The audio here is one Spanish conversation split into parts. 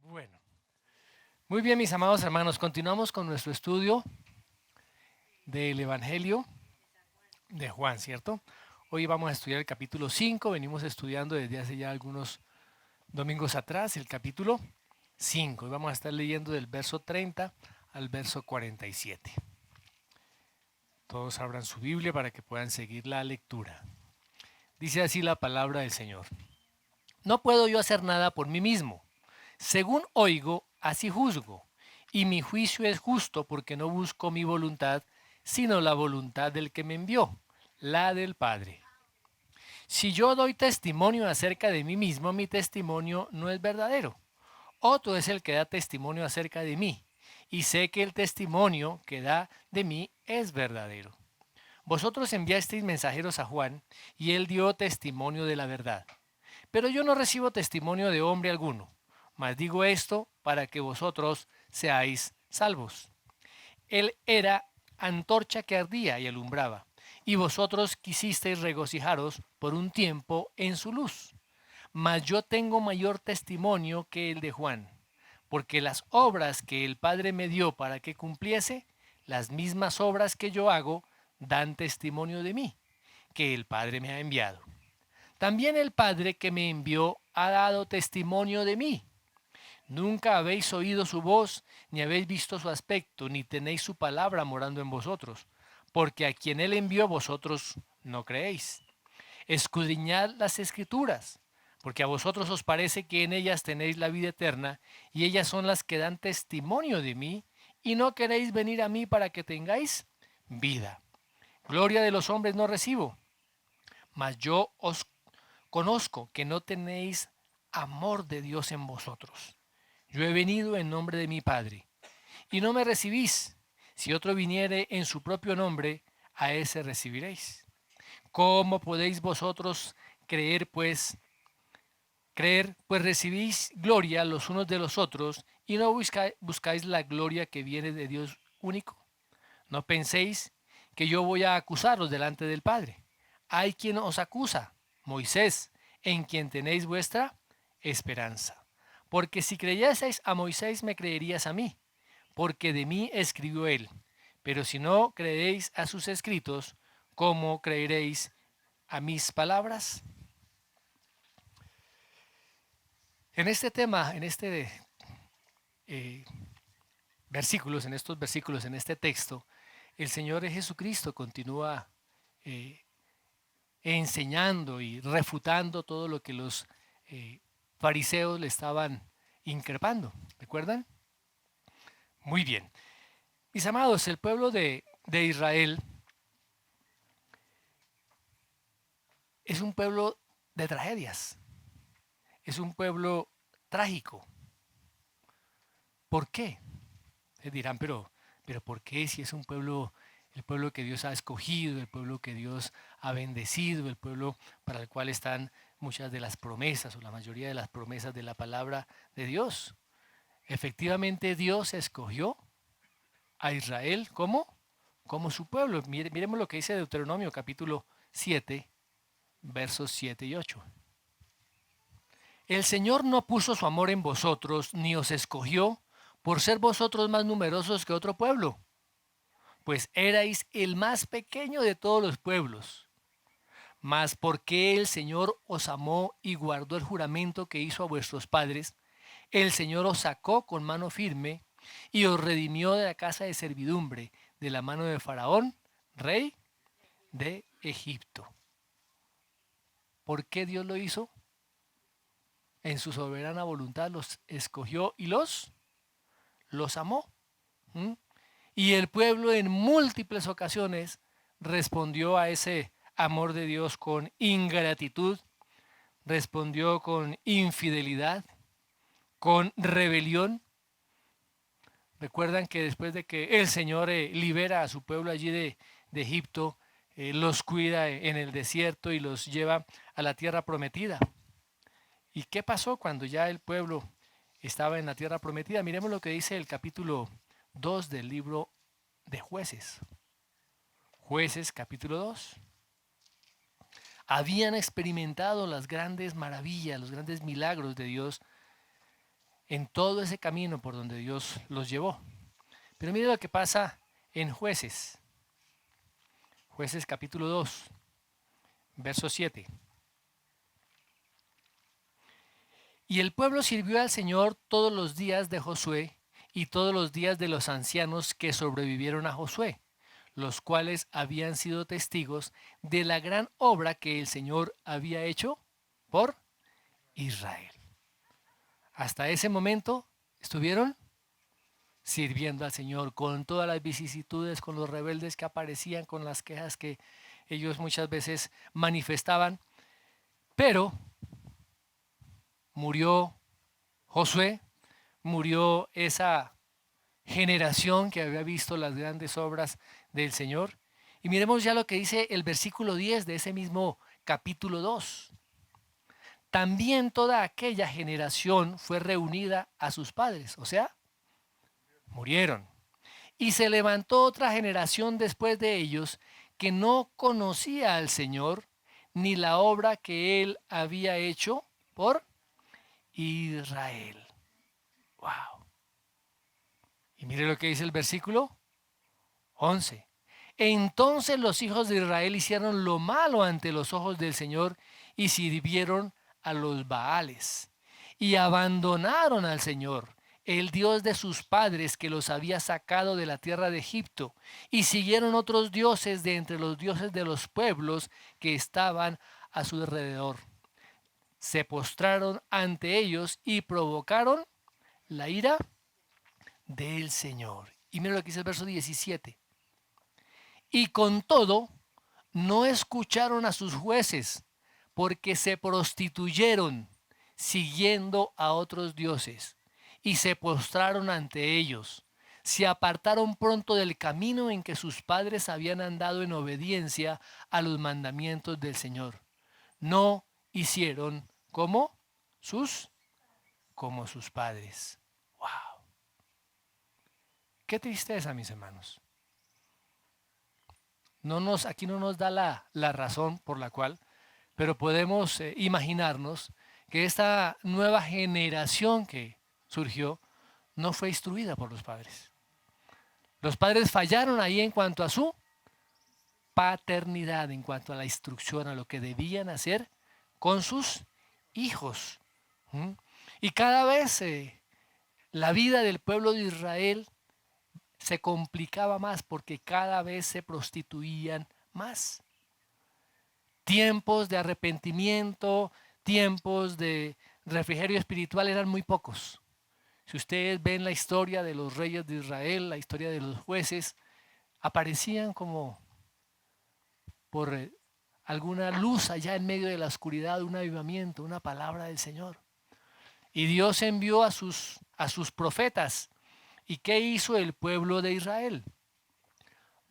Bueno, muy bien, mis amados hermanos, continuamos con nuestro estudio del Evangelio de Juan, ¿cierto? Hoy vamos a estudiar el capítulo 5. Venimos estudiando desde hace ya algunos domingos atrás el capítulo 5 y vamos a estar leyendo del verso 30 al verso 47. Todos abran su Biblia para que puedan seguir la lectura. Dice así la palabra del Señor. No puedo yo hacer nada por mí mismo. Según oigo, así juzgo, y mi juicio es justo porque no busco mi voluntad, sino la voluntad del que me envió, la del Padre. Si yo doy testimonio acerca de mí mismo, mi testimonio no es verdadero. Otro es el que da testimonio acerca de mí, y sé que el testimonio que da de mí es verdadero. Vosotros enviasteis mensajeros a Juan, y él dio testimonio de la verdad. Pero yo no recibo testimonio de hombre alguno, mas digo esto para que vosotros seáis salvos. Él era antorcha que ardía y alumbraba, y vosotros quisisteis regocijaros por un tiempo en su luz. Mas yo tengo mayor testimonio que el de Juan, porque las obras que el Padre me dio para que cumpliese, las mismas obras que yo hago, dan testimonio de mí, que el Padre me ha enviado. También el Padre que me envió ha dado testimonio de mí. Nunca habéis oído su voz, ni habéis visto su aspecto, ni tenéis su palabra morando en vosotros, porque a quien él envió vosotros no creéis. Escudriñad las escrituras, porque a vosotros os parece que en ellas tenéis la vida eterna, y ellas son las que dan testimonio de mí, y no queréis venir a mí para que tengáis vida. Gloria de los hombres no recibo, mas yo os conozco que no tenéis amor de Dios en vosotros. Yo he venido en nombre de mi Padre, y no me recibís. Si otro viniere en su propio nombre, a ese recibiréis. ¿Cómo podéis vosotros creer, pues recibís gloria los unos de los otros, y no buscáis la gloria que viene de Dios único? No penséis que yo voy a acusaros delante del Padre. Hay quien os acusa, Moisés, en quien tenéis vuestra esperanza. Porque si creyeseis a Moisés, me creerías a mí, porque de mí escribió él. Pero si no creéis a sus escritos, ¿cómo creeréis a mis palabras? En este tema, eh, en estos versículos, en este texto, el Señor Jesucristo continúa eh, enseñando y refutando todo lo que los fariseos le estaban increpando. ¿Recuerdan? Muy bien. Mis amados, el pueblo de Israel es un pueblo de tragedias. Es un pueblo trágico. ¿Por qué? Ustedes dirán, pero ¿por qué si es un pueblo, el pueblo que Dios ha escogido, el pueblo que Dios ha bendecido, el pueblo para el cual están muchas de las promesas o la mayoría de las promesas de la palabra de Dios? Efectivamente Dios escogió a Israel como su pueblo. Miremos lo que dice Deuteronomio capítulo 7, versos 7 y 8. El Señor no puso su amor en vosotros, ni os escogió por ser vosotros más numerosos que otro pueblo, pues erais el más pequeño de todos los pueblos. Mas porque el Señor os amó y guardó el juramento que hizo a vuestros padres, el Señor os sacó con mano firme y os redimió de la casa de servidumbre, de la mano de Faraón, rey de Egipto. ¿Por qué Dios lo hizo? En su soberana voluntad los escogió y los amó. ¿Mm? Y el pueblo en múltiples ocasiones respondió a ese amor de Dios con ingratitud, respondió con infidelidad, con rebelión. Recuerdan que después de que el Señor libera a su pueblo allí de Egipto, los cuida en el desierto y los lleva a la tierra prometida. ¿Y qué pasó cuando ya el pueblo estaba en la tierra prometida? Miremos lo que dice el capítulo 2 del libro de Jueces. Jueces capítulo 2. Habían experimentado las grandes maravillas, los grandes milagros de Dios en todo ese camino por donde Dios los llevó. Pero mire lo que pasa en Jueces. Jueces capítulo 2, verso 7. Y el pueblo sirvió al Señor todos los días de Josué y todos los días de los ancianos que sobrevivieron a Josué, los cuales habían sido testigos de la gran obra que el Señor había hecho por Israel. Hasta ese momento estuvieron sirviendo al Señor con todas las vicisitudes, con los rebeldes que aparecían, con las quejas que ellos muchas veces manifestaban. Pero murió Josué, murió esa generación que había visto las grandes obras del Señor. Y miremos ya lo que dice el versículo 10 de ese mismo capítulo 2. También toda aquella generación fue reunida a sus padres, o sea, murieron. Y se levantó otra generación después de ellos que no conocía al Señor ni la obra que él había hecho por Israel. Wow. Y mire lo que dice el versículo 11. Entonces los hijos de Israel hicieron lo malo ante los ojos del Señor y sirvieron a los Baales y abandonaron al Señor, el Dios de sus padres que los había sacado de la tierra de Egipto, y siguieron otros dioses de entre los dioses de los pueblos que estaban a su alrededor. Se postraron ante ellos y provocaron la ira del Señor. Y mira lo que dice el verso 17. Y con todo, no escucharon a sus jueces, porque se prostituyeron siguiendo a otros dioses, y se postraron ante ellos. Se apartaron pronto del camino en que sus padres habían andado en obediencia a los mandamientos del Señor. No hicieron como sus padres. Wow. Qué tristeza, mis hermanos. Aquí no nos da la razón por la cual, pero podemos imaginarnos que esta nueva generación que surgió no fue instruida por los padres. Los padres fallaron ahí en cuanto a su paternidad, en cuanto a la instrucción, a lo que debían hacer con sus hijos. ¿Mm? Y cada vez la vida del pueblo de Israel se complicaba más porque cada vez se prostituían más. Tiempos de arrepentimiento, tiempos de refrigerio espiritual eran muy pocos. Si ustedes ven la historia de los reyes de Israel, la historia de los jueces, aparecían como por alguna luz allá en medio de la oscuridad, un avivamiento, una palabra del Señor. Y Dios envió a sus profetas. ¿Y qué hizo el pueblo de Israel?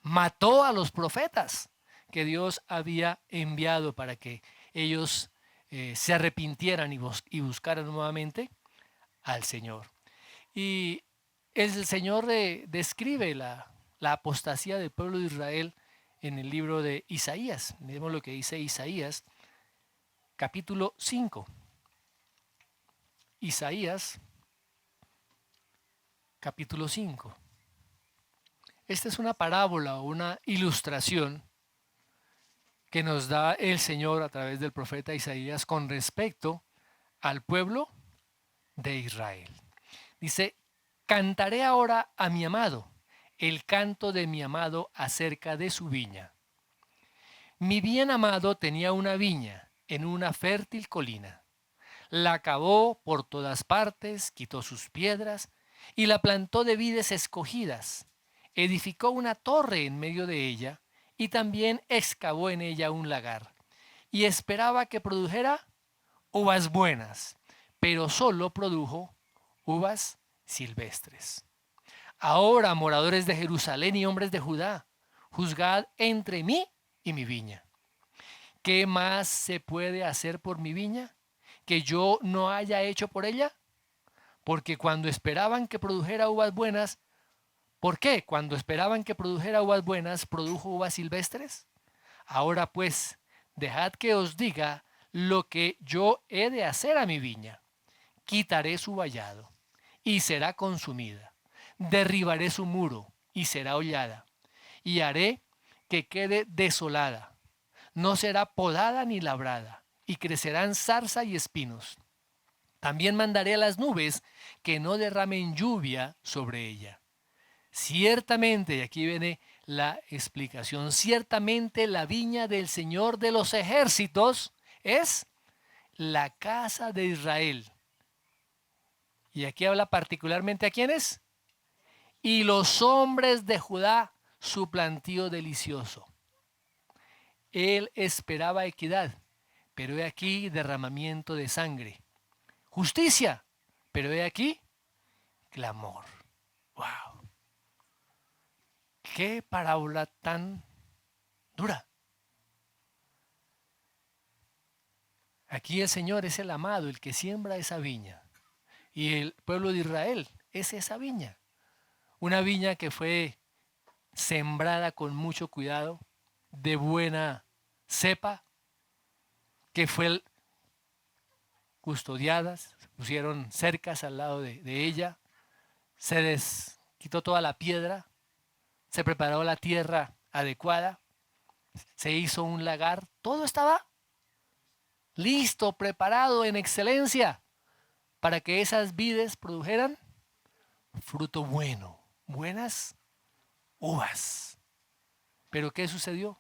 Mató a los profetas que Dios había enviado para que ellos se arrepintieran y buscaran nuevamente al Señor. Y el Señor describe la apostasía del pueblo de Israel en el libro de Isaías. Miremos lo que dice Isaías, capítulo 5. Isaías, capítulo 5. Esta es una parábola o una ilustración que nos da el Señor a través del profeta Isaías con respecto al pueblo de Israel. Dice, cantaré ahora a mi amado, el canto de mi amado acerca de su viña. Mi bien amado tenía una viña en una fértil colina. La cavó por todas partes, quitó sus piedras y la plantó de vides escogidas. Edificó una torre en medio de ella y también excavó en ella un lagar. Y esperaba que produjera uvas buenas, pero solo produjo uvas silvestres. Ahora, moradores de Jerusalén y hombres de Judá, juzgad entre mí y mi viña. ¿Qué más se puede hacer por mi viña que yo no haya hecho por ella? Porque cuando esperaban que produjera uvas buenas, ¿por qué? Cuando esperaban que produjera uvas buenas, produjo uvas silvestres. Ahora pues, dejad que os diga lo que yo he de hacer a mi viña. Quitaré su vallado, y será consumida. Derribaré su muro y será hollada, y haré que quede desolada. No será podada ni labrada, y crecerán zarza y espinos. También mandaré a las nubes que no derramen lluvia sobre ella. Ciertamente, y aquí viene la explicación, ciertamente la viña del Señor de los ejércitos es la casa de Israel. Y aquí habla particularmente a quiénes. Y los hombres de Judá, su plantío delicioso. Él esperaba equidad, pero he aquí derramamiento de sangre. Justicia, pero he aquí clamor. ¡Wow! ¡Qué parábola tan dura! Aquí el Señor es el amado, el que siembra esa viña. Y el pueblo de Israel es esa viña. Una viña que fue sembrada con mucho cuidado, de buena cepa, que fue custodiada, se pusieron cercas al lado de ella, se quitó toda la piedra, se preparó la tierra adecuada, se hizo un lagar, todo estaba listo, preparado en excelencia para que esas vides produjeran fruto bueno, buenas uvas. Pero ¿qué sucedió?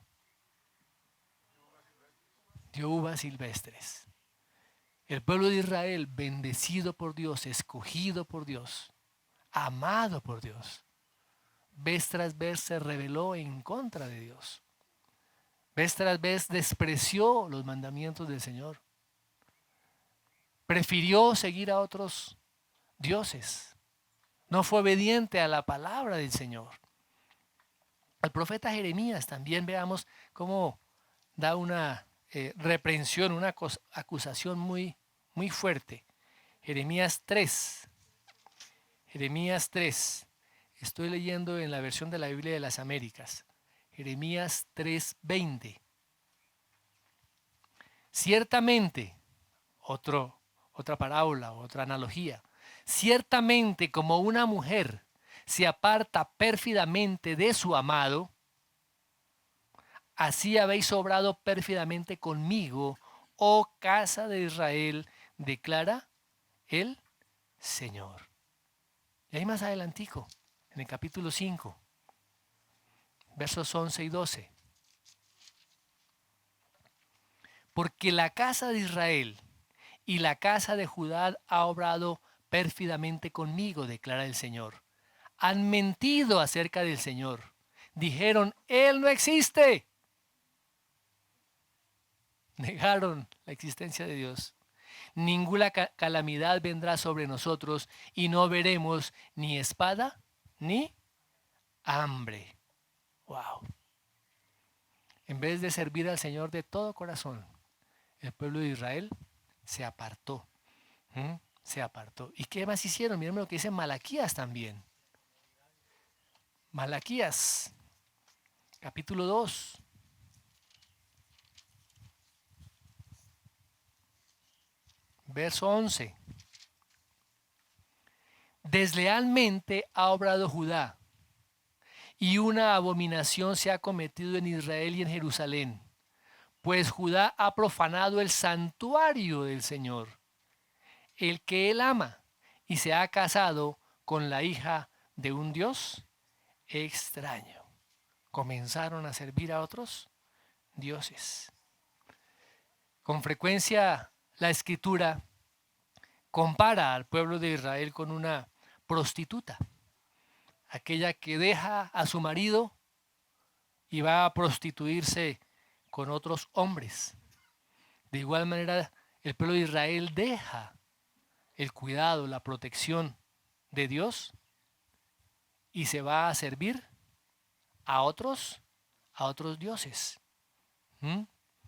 Dio uvas silvestres. El pueblo de Israel, bendecido por Dios, escogido por Dios, amado por Dios, vez tras vez se rebeló en contra de Dios. Vez tras vez despreció los mandamientos del Señor. Prefirió seguir a otros dioses. No fue obediente a la palabra del Señor. Al profeta Jeremías también veamos cómo da una reprensión, una acusación muy, muy fuerte. Jeremías 3. Jeremías 3. Estoy leyendo en la versión de la Biblia de las Américas. Jeremías 3:20. Ciertamente, otra parábola, otra analogía. Ciertamente como una mujer se aparta pérfidamente de su amado, así habéis obrado pérfidamente conmigo, oh casa de Israel, declara el Señor. Y ahí más adelantico, en el capítulo 5, versos 11 y 12. Porque la casa de Israel y la casa de Judá ha obrado pérfidamente conmigo, declara el Señor. Han mentido acerca del Señor. Dijeron, Él no existe. Negaron la existencia de Dios. Ninguna calamidad vendrá sobre nosotros y no veremos ni espada ni hambre. Wow. En vez de servir al Señor de todo corazón, el pueblo de Israel se apartó. Se apartó. ¿Y qué más hicieron? Miren lo que dice Malaquías también. Malaquías, capítulo 2. Verso 11. Deslealmente ha obrado Judá, y una abominación se ha cometido en Israel y en Jerusalén, pues Judá ha profanado el santuario del Señor, el que él ama, y se ha casado con la hija de un Dios extraño. Comenzaron a servir a otros dioses. Con frecuencia la Escritura compara al pueblo de Israel con una prostituta, aquella que deja a su marido y va a prostituirse con otros hombres. De igual manera, el pueblo de Israel deja el cuidado, la protección de Dios y se va a servir a otros dioses.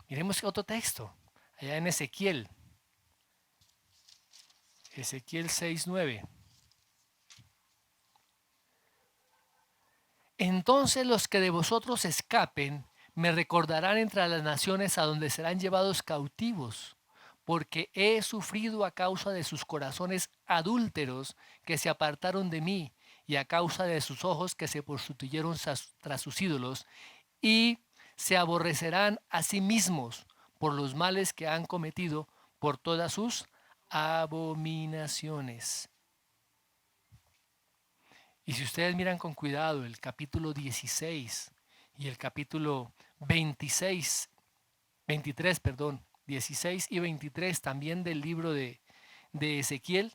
Miremos otro texto, allá en Ezequiel 6:9. Entonces los que de vosotros escapen me recordarán entre las naciones a donde serán llevados cautivos, porque he sufrido a causa de sus corazones adúlteros que se apartaron de mí, y a causa de sus ojos que se prostituyeron tras sus ídolos, y se aborrecerán a sí mismos por los males que han cometido, por todas sus abominaciones. Y si ustedes miran con cuidado el capítulo 16 y el capítulo 23, 16 y 23 también del libro de Ezequiel,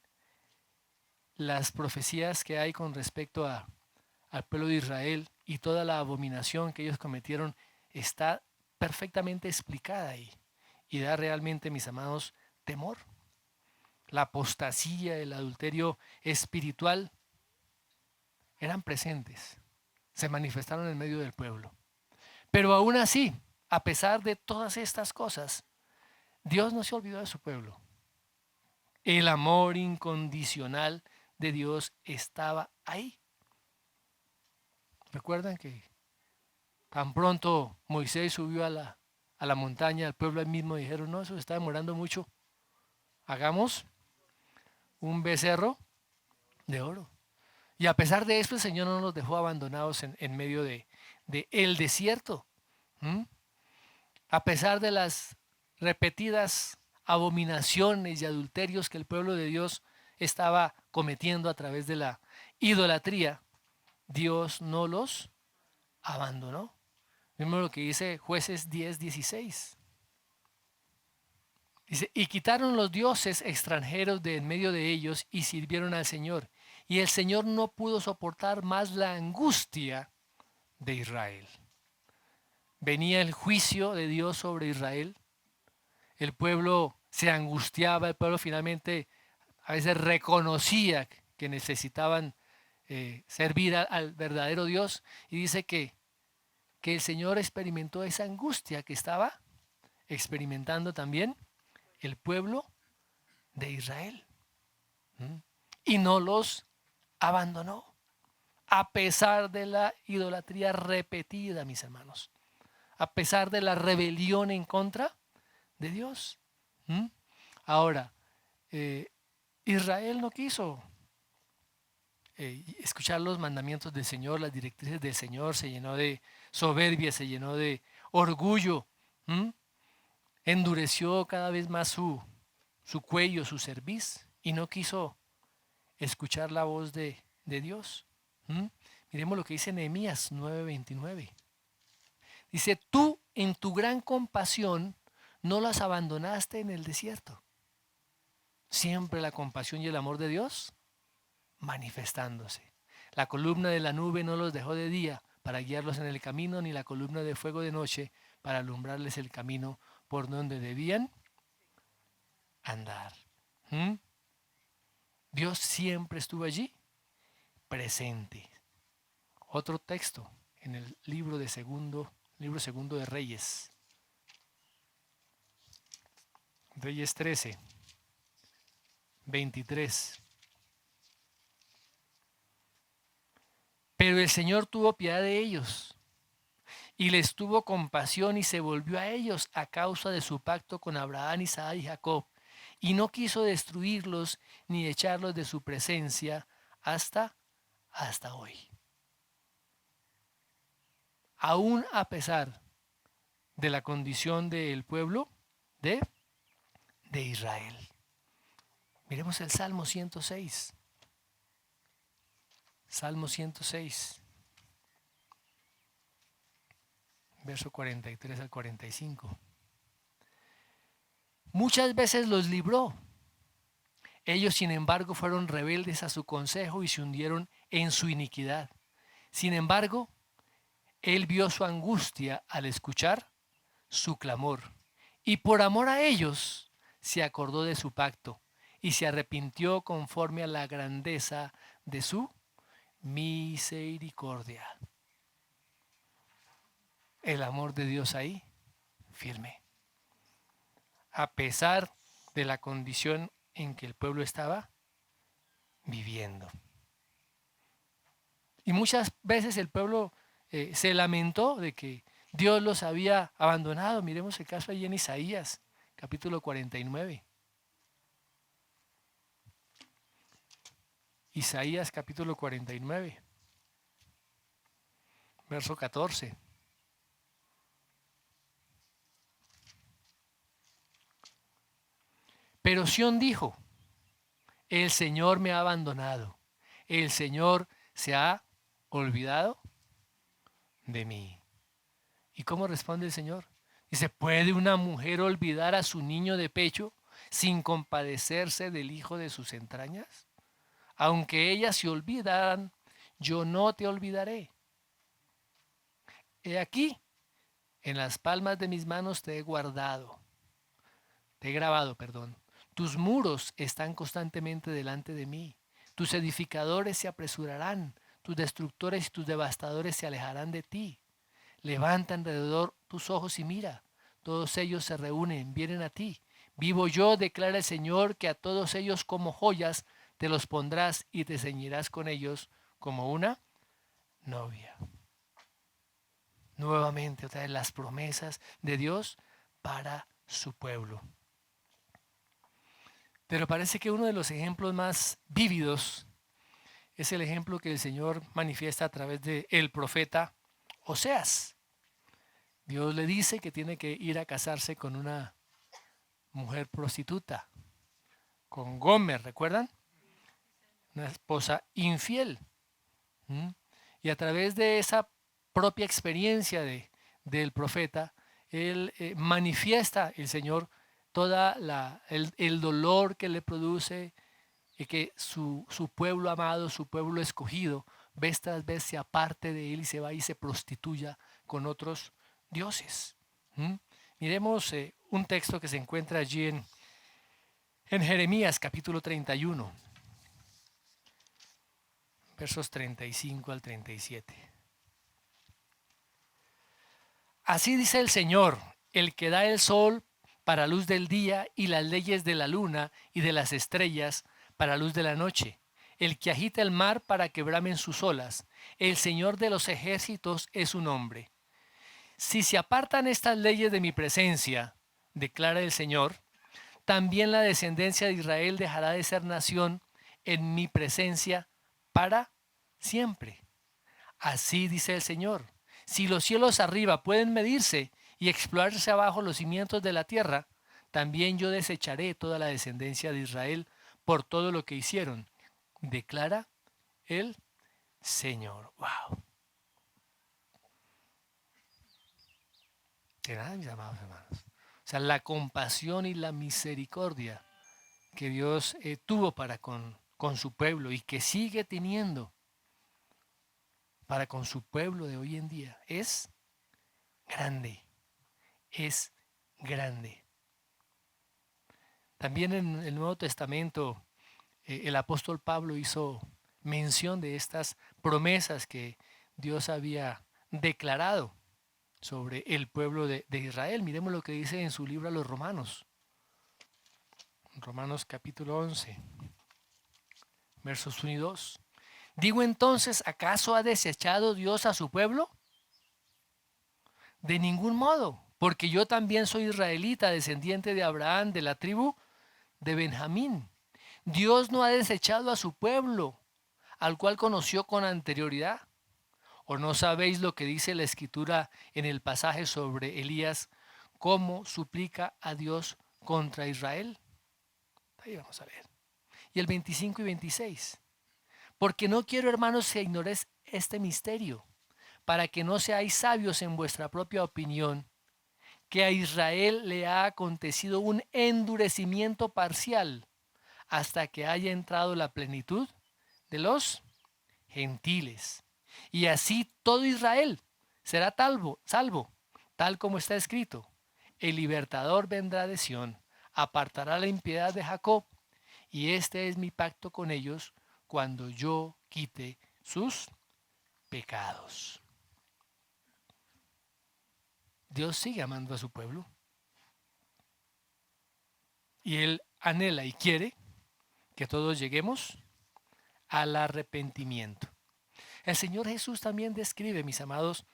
las profecías que hay con respecto al pueblo de Israel y toda la abominación que ellos cometieron está perfectamente explicada ahí y da realmente, mis amados, temor. La apostasía, el adulterio espiritual eran presentes, se manifestaron en medio del pueblo. Pero aún así, a pesar de todas estas cosas, Dios no se olvidó de su pueblo. El amor incondicional de Dios estaba ahí. ¿Recuerdan que tan pronto Moisés subió a la montaña, el pueblo ahí mismo dijeron, no, eso se está demorando mucho, hagamos un becerro de oro? Y a pesar de esto, el Señor no nos dejó abandonados en medio de el desierto. ¿Mm? A pesar de las repetidas abominaciones y adulterios que el pueblo de Dios estaba cometiendo a través de la idolatría, Dios no los abandonó. Mismo lo que dice Jueces 10:16. Dice, y quitaron los dioses extranjeros de en medio de ellos y sirvieron al Señor. Y el Señor no pudo soportar más la angustia de Israel. Venía el juicio de Dios sobre Israel. El pueblo se angustiaba, el pueblo finalmente a veces reconocía que necesitaban servir al verdadero Dios. Y dice que el Señor experimentó esa angustia que estaba experimentando también el pueblo de Israel. Y no los abandonó, a pesar de la idolatría repetida, mis hermanos, a pesar de la rebelión en contra de Dios. Ahora, Israel no quiso escuchar los mandamientos del Señor, las directrices del Señor, se llenó de soberbia, se llenó de orgullo, endureció cada vez más su cuello, su cerviz, y no quiso escuchar la voz de Dios. Miremos lo que dice Nehemías 9:29. Dice, tú en tu gran compasión no las abandonaste en el desierto. Siempre la compasión y el amor de Dios manifestándose. La columna de la nube no los dejó de día para guiarlos en el camino, ni la columna de fuego de noche para alumbrarles el camino por donde debían andar. Dios siempre estuvo allí, presente. Otro texto en el libro segundo de Reyes. Reyes 13, 23. Pero el Señor tuvo piedad de ellos y les tuvo compasión y se volvió a ellos a causa de su pacto con Abraham, Isaac y Jacob, y no quiso destruirlos ni echarlos de su presencia hasta hoy. Aún a pesar de la condición del pueblo de Israel. Miremos el Salmo 106. Salmo 106, verso 43 al 45. Muchas veces los libró. Ellos, sin embargo, fueron rebeldes a su consejo y se hundieron en su iniquidad. Sin embargo, Él vio su angustia al escuchar su clamor, y por amor a ellos se acordó de su pacto y se arrepintió conforme a la grandeza de su misericordia. El amor de Dios ahí, firme. A pesar de la condición en que el pueblo estaba viviendo. Y muchas veces el pueblo se lamentó de que Dios los había abandonado. Miremos el caso allí en Isaías, capítulo 49. Isaías capítulo 49, verso 14. Pero Sión dijo, el Señor me ha abandonado, el Señor se ha olvidado de mí. ¿Y cómo responde el Señor? Dice, ¿puede una mujer olvidar a su niño de pecho sin compadecerse del hijo de sus entrañas? Aunque ellas se olvidaran, yo no te olvidaré. He aquí, en las palmas de mis manos te he guardado, te he grabado, perdón. Tus muros están constantemente delante de mí. Tus edificadores se apresurarán, tus destructores y tus devastadores se alejarán de ti. Levanta alrededor tus ojos y mira. Todos ellos se reúnen, vienen a ti. Vivo yo, declara el Señor, que a todos ellos como joyas te los pondrás y te ceñirás con ellos como una novia. Nuevamente, otra vez las promesas de Dios para su pueblo. Pero parece que uno de los ejemplos más vívidos es el ejemplo que el Señor manifiesta a través de el profeta Oseas. Dios le dice que tiene que ir a casarse con una mujer prostituta, con Gomer, ¿recuerdan? Una esposa infiel. ¿Mm? Y a través de esa propia experiencia del profeta, él manifiesta el Señor toda el dolor que le produce y que su pueblo amado, su pueblo escogido, vez tras vez se aparte de él y se va y se prostituya con otros dioses. ¿Mm? Miremos un texto que se encuentra allí en Jeremías capítulo 31, versos 35 al 37. Así dice el Señor, el que da el sol para luz del día y las leyes de la luna y de las estrellas para luz de la noche, el que agita el mar para que bramen sus olas, el Señor de los ejércitos es su nombre. Si se apartan estas leyes de mi presencia, declara el Señor, también la descendencia de Israel dejará de ser nación en mi presencia para siempre. Así dice el Señor. Si los cielos arriba pueden medirse y explorarse abajo los cimientos de la tierra, también yo desecharé toda la descendencia de Israel por todo lo que hicieron, declara el Señor. ¡Wow! De nada, mis amados hermanos. O sea, la compasión y la misericordia que Dios tuvo para con su pueblo y que sigue teniendo para con su pueblo de hoy en día es grande, es grande. También en el Nuevo Testamento el apóstol Pablo hizo mención de estas promesas que Dios había declarado sobre el pueblo de Israel. Miremos lo que dice en su libro a los Romanos. Romanos capítulo 11, versos 1 y 2. Digo entonces, ¿acaso ha desechado Dios a su pueblo? De ningún modo, porque yo también soy israelita, descendiente de Abraham, de la tribu de Benjamín. Dios no ha desechado a su pueblo, al cual conoció con anterioridad. ¿O no sabéis lo que dice la Escritura en el pasaje sobre Elías, cómo suplica a Dios contra Israel? Ahí vamos a ver. Y el 25 y 26. Porque no quiero, hermanos, que ignoréis este misterio, para que no seáis sabios en vuestra propia opinión, que a Israel le ha acontecido un endurecimiento parcial hasta que haya entrado la plenitud de los gentiles. Y así todo Israel será salvo, tal como está escrito. El libertador vendrá de Sión, apartará la impiedad de Jacob, y este es mi pacto con ellos cuando yo quite sus pecados. Dios sigue amando a su pueblo. Y Él anhela y quiere que todos lleguemos al arrepentimiento. El Señor Jesús también describe, mis amados,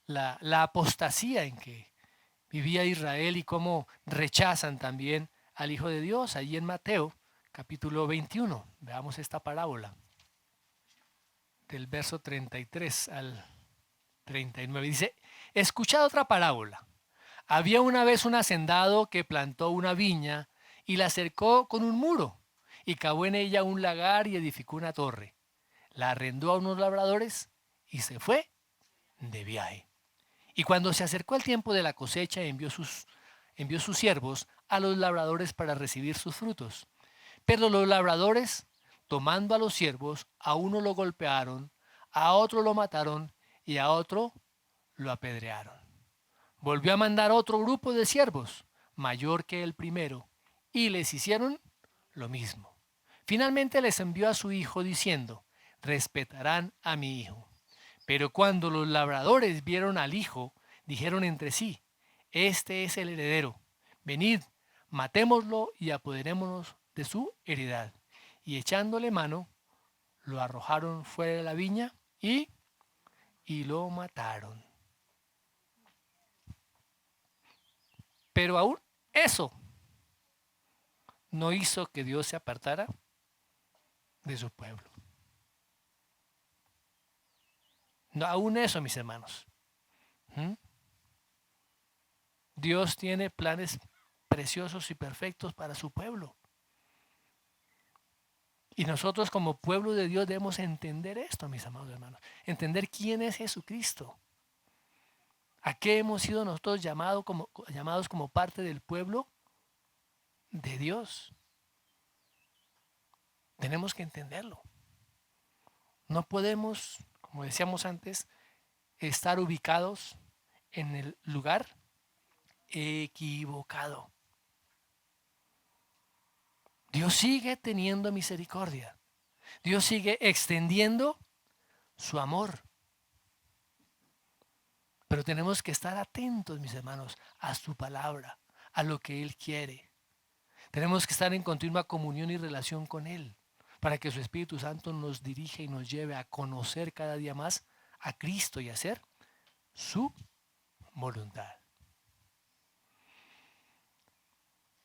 la apostasía en que vivía Israel y cómo rechazan también al Hijo de Dios. Allí en Mateo, capítulo 21, veamos esta parábola, del verso 33 al 39. Dice, escuchad otra parábola. Había una vez un hacendado que plantó una viña y la cercó con un muro, y cavó en ella un lagar y edificó una torre. La arrendó a unos labradores y se fue de viaje. Y cuando se acercó el tiempo de la cosecha, envió sus siervos a los labradores para recibir sus frutos. Pero los labradores, tomando a los siervos, a uno lo golpearon, a otro lo mataron y a otro lo apedrearon. Volvió a mandar otro grupo de siervos, mayor que el primero, y les hicieron lo mismo. Finalmente les envió a su hijo diciendo, respetarán a mi hijo. Pero cuando los labradores vieron al hijo, dijeron entre sí, este es el heredero, venid, matémoslo y apoderémonos de su heredad. Y echándole mano, lo arrojaron fuera de la viña y lo mataron. Pero aún eso no hizo que Dios se apartara de su pueblo. No, aún eso, mis hermanos. ¿Mm? Dios tiene planes preciosos y perfectos para su pueblo. Y nosotros como pueblo de Dios debemos entender esto, mis amados hermanos. Entender quién es Jesucristo. ¿A qué hemos sido nosotros llamados como parte del pueblo de Dios? Tenemos que entenderlo. No podemos, como decíamos antes, estar ubicados en el lugar equivocado. Dios sigue teniendo misericordia. Dios sigue extendiendo su amor. Pero tenemos que estar atentos, mis hermanos, a su palabra, a lo que Él quiere. Tenemos que estar en continua comunión y relación con Él, para que su Espíritu Santo nos dirija y nos lleve a conocer cada día más a Cristo y a hacer su voluntad.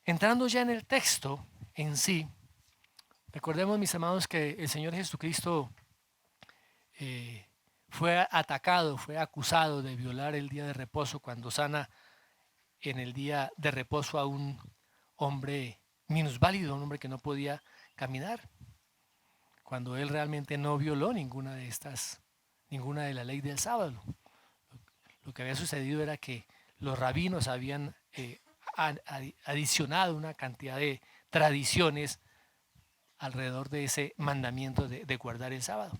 Entrando ya en el texto en sí, recordemos, mis amados, que el Señor Jesucristo fue atacado, fue acusado de violar el día de reposo cuando sana en el día de reposo a un hombre minusválido, un hombre que no podía caminar, cuando él realmente no violó ninguna de la ley del sábado. Lo que había sucedido era que los rabinos habían adicionado una cantidad de tradiciones alrededor de ese mandamiento de guardar el sábado.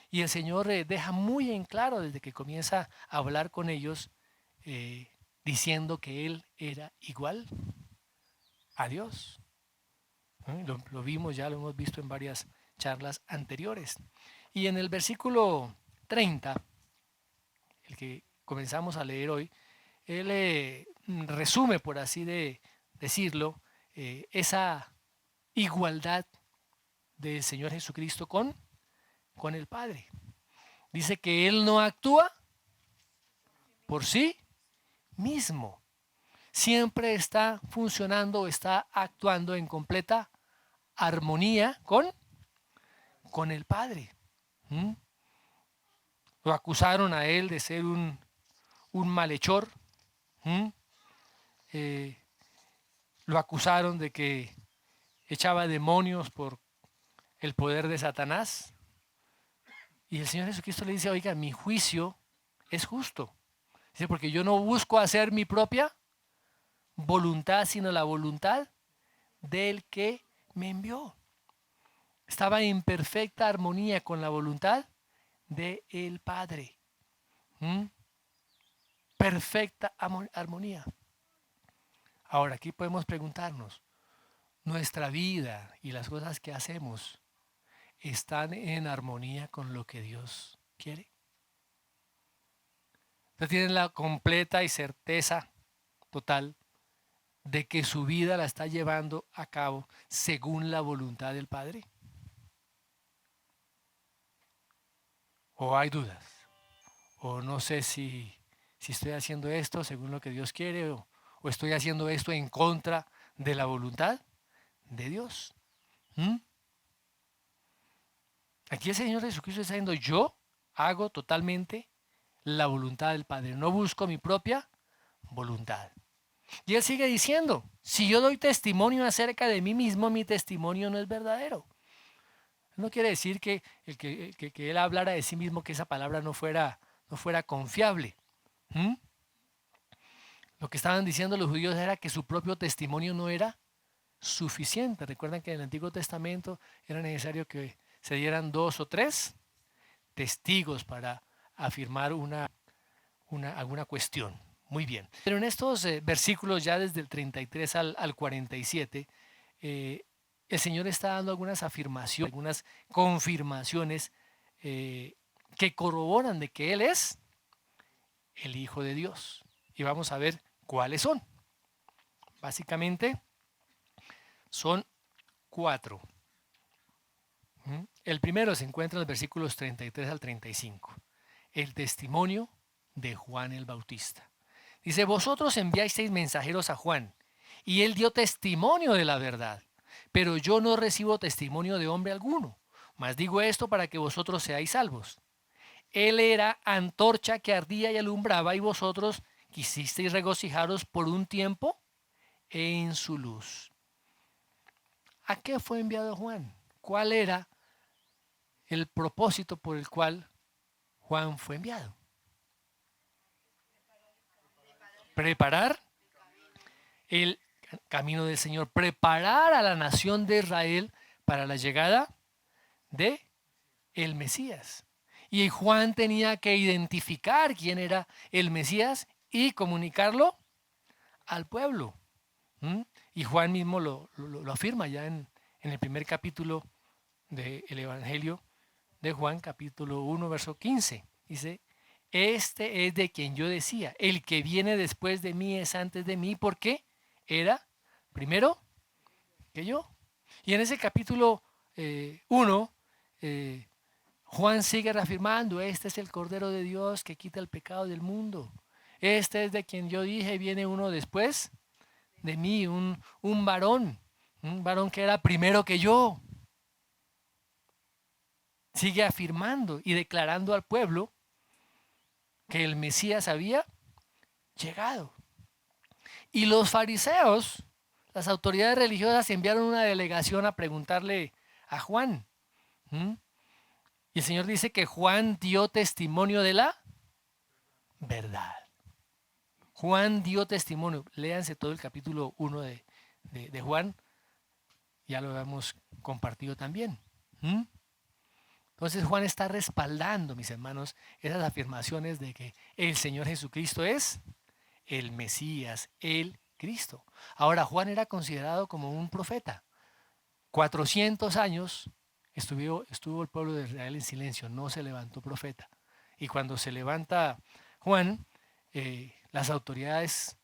Y el Señor deja muy en claro desde que comienza a hablar con ellos, diciendo que Él era igual a Dios. Lo vimos, ya lo hemos visto en varias charlas anteriores. Y en el versículo 30, el que comenzamos a leer hoy, Él resume, por así decirlo, esa igualdad del Señor Jesucristo con el Padre. Dice que Él no actúa por sí mismo. Siempre está funcionando, está actuando en completa armonía con el Padre. ¿Mm? Lo acusaron a Él de ser un malhechor. ¿Mm? Lo acusaron de que echaba demonios por el poder de Satanás. Y el Señor Jesucristo le dice, oiga, mi juicio es justo. Dice, porque yo no busco hacer mi propia voluntad, sino la voluntad del que me envió. Estaba en perfecta armonía con la voluntad del Padre. Perfecta armonía. Ahora, aquí podemos preguntarnos, ¿nuestra vida y las cosas que hacemos están en armonía con lo que Dios quiere? Ustedes tienen la completa y certeza total de que su vida la está llevando a cabo según la voluntad del Padre. ¿O hay dudas? O no sé si si estoy haciendo esto según lo que Dios quiere o estoy haciendo esto en contra de la voluntad de Dios. ¿Mm? Aquí el Señor Jesucristo está diciendo, yo hago totalmente la voluntad del Padre, no busco mi propia voluntad. Y Él sigue diciendo, si yo doy testimonio acerca de mí mismo, mi testimonio no es verdadero. No quiere decir que que Él hablara de sí mismo, que esa palabra no fuera confiable. ¿Mm? Lo que estaban diciendo los judíos era que su propio testimonio no era suficiente. Recuerdan que en el Antiguo Testamento era necesario que se dieran 2 o 3 testigos para afirmar alguna cuestión. Muy bien. Pero en estos versículos, ya desde el 33 al 47, el Señor está dando algunas afirmaciones, algunas confirmaciones que corroboran de que Él es el Hijo de Dios. Y vamos a ver cuáles son. Básicamente son 4. El primero se encuentra en los versículos 33 al 35. El testimonio de Juan el Bautista. Dice, vosotros enviasteis mensajeros a Juan, y él dio testimonio de la verdad, pero yo no recibo testimonio de hombre alguno, mas digo esto para que vosotros seáis salvos. Él era antorcha que ardía y alumbraba, y vosotros quisisteis regocijaros por un tiempo en su luz. ¿A qué fue enviado Juan? ¿Cuál era el propósito por el cual Juan fue enviado? Preparar el camino del Señor, preparar a la nación de Israel para la llegada de el Mesías. Y Juan tenía que identificar quién era el Mesías y comunicarlo al pueblo. ¿Mm? Y Juan mismo lo afirma ya en el primer capítulo del Evangelio de Juan, capítulo 1, verso 15. Dice, este es de quien yo decía, el que viene después de mí es antes de mí, porque era primero que yo. Y en ese capítulo 1, Juan sigue reafirmando, este es el Cordero de Dios que quita el pecado del mundo. Este es de quien yo dije, viene uno después de mí, un varón que era primero que yo. Sigue afirmando y declarando al pueblo que el Mesías había llegado. Y los fariseos, las autoridades religiosas, enviaron una delegación a preguntarle a Juan. Y el Señor dice que Juan dio testimonio de la verdad. Juan dio testimonio. Léanse todo el capítulo 1 de Juan. Ya lo hemos compartido también. Entonces Juan está respaldando, mis hermanos, esas afirmaciones de que el Señor Jesucristo es el Mesías, el Cristo. Ahora, Juan era considerado como un profeta. 400 años estuvo el pueblo de Israel en silencio, no se levantó profeta. Y cuando se levanta Juan, las autoridades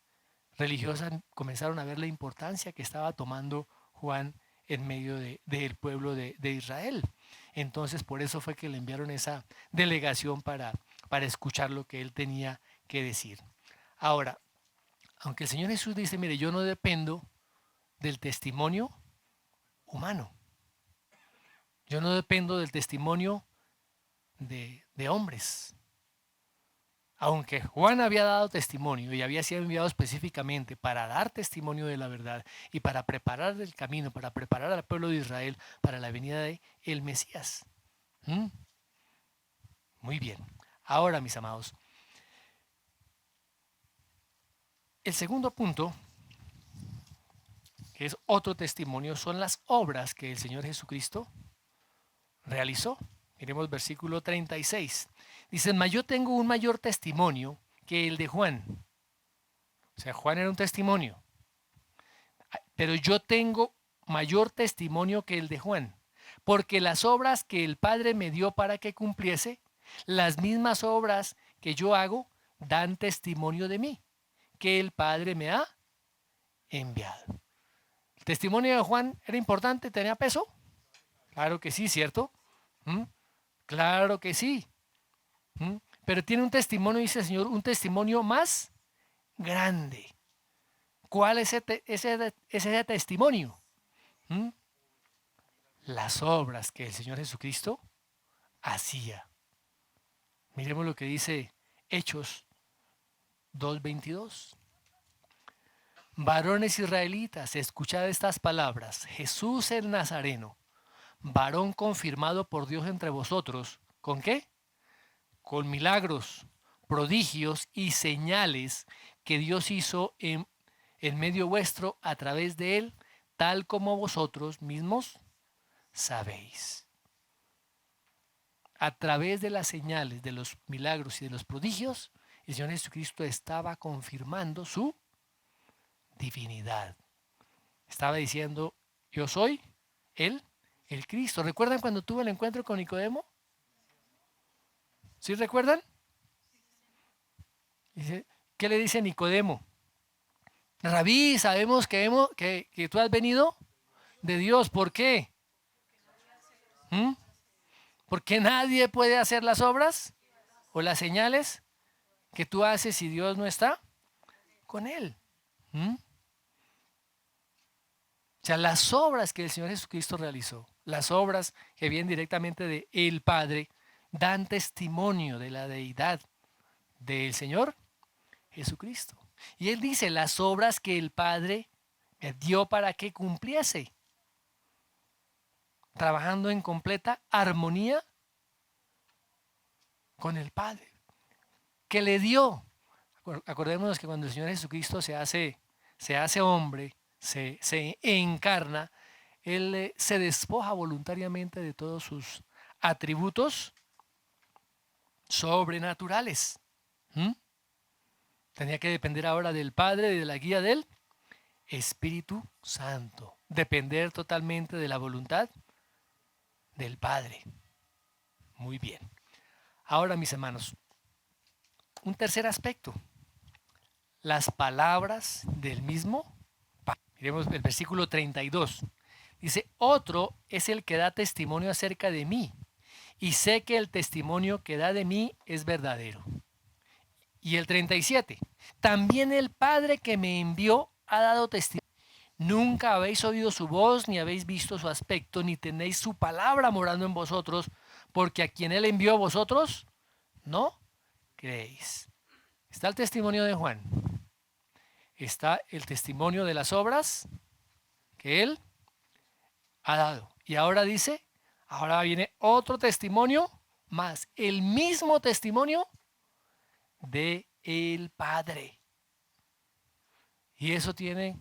religiosas comenzaron a ver la importancia que estaba tomando Juan en medio del pueblo de Israel. Entonces, por eso fue que le enviaron esa delegación para escuchar lo que él tenía que decir. Ahora, aunque el Señor Jesús dice, mire, yo no dependo del testimonio humano. Yo no dependo del testimonio de hombres. Aunque Juan había dado testimonio y había sido enviado específicamente para dar testimonio de la verdad y para preparar el camino, para preparar al pueblo de Israel para la venida de el Mesías. Muy bien. Ahora, mis amados, el segundo punto, que es otro testimonio, son las obras que el Señor Jesucristo realizó. Miremos versículo 36. Dice, mas yo tengo un mayor testimonio que el de Juan. O sea, Juan era un testimonio. Pero yo tengo mayor testimonio que el de Juan. Porque las obras que el Padre me dio para que cumpliese, las mismas obras que yo hago, dan testimonio de mí, que el Padre me ha enviado. ¿El testimonio de Juan era importante? ¿Tenía peso? Claro que sí, ¿cierto? Claro que sí. Pero tiene un testimonio, dice el Señor, un testimonio más grande. ¿Cuál es ese testimonio? ¿Mm? Las obras que el Señor Jesucristo hacía. Miremos lo que dice Hechos 2:22. Varones israelitas, escuchad estas palabras. Jesús el Nazareno, varón confirmado por Dios entre vosotros. ¿Con qué? Con milagros, prodigios y señales que Dios hizo en medio vuestro a través de él, tal como vosotros mismos sabéis. A través de las señales, de los milagros y de los prodigios, el Señor Jesucristo estaba confirmando su divinidad. Estaba diciendo, yo soy Él, el Cristo. ¿Recuerdan cuando tuvo el encuentro con Nicodemo? ¿Sí recuerdan? Dice, ¿qué le dice Nicodemo? Rabí, sabemos que tú has venido de Dios. ¿Por qué? ¿Mm? Porque nadie puede hacer las obras o las señales que tú haces si Dios no está con él. ¿Mm? O sea, las obras que el Señor Jesucristo realizó, las obras que vienen directamente de el Padre, dan testimonio de la deidad del Señor Jesucristo. Y Él dice, las obras que el Padre me dio para que cumpliese, trabajando en completa armonía con el Padre, que le dio. Acordémonos que cuando el Señor Jesucristo se hace hombre, se encarna, Él se despoja voluntariamente de todos sus atributos sobrenaturales. ¿Mm? Tenía que depender ahora del Padre y de la guía del Espíritu Santo. Depender totalmente de la voluntad del Padre. Muy bien. Ahora, mis hermanos, un tercer aspecto. Las palabras del mismo Padre. Miremos el versículo 32. Dice, otro es el que da testimonio acerca de mí, y sé que el testimonio que da de mí es verdadero. Y el 37. También el Padre que me envió ha dado testimonio. Nunca habéis oído su voz, ni habéis visto su aspecto, ni tenéis su palabra morando en vosotros, porque a quien él envió vosotros no creéis. Está el testimonio de Juan. Está el testimonio de las obras que él ha dado. Y ahora dice, ahora viene otro testimonio más, el mismo testimonio de el Padre. Y eso tiene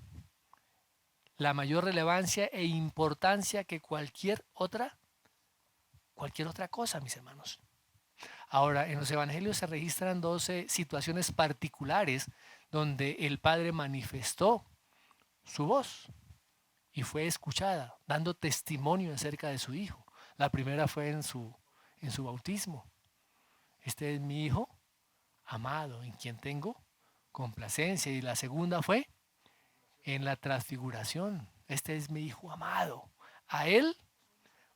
la mayor relevancia e importancia que cualquier otra cosa, mis hermanos. Ahora, en los evangelios se registran 12 situaciones particulares donde el Padre manifestó su voz y fue escuchada, dando testimonio acerca de su Hijo. La primera fue en su bautismo. Este es mi Hijo amado, en quien tengo complacencia. Y la segunda fue en la transfiguración. Este es mi Hijo amado. A Él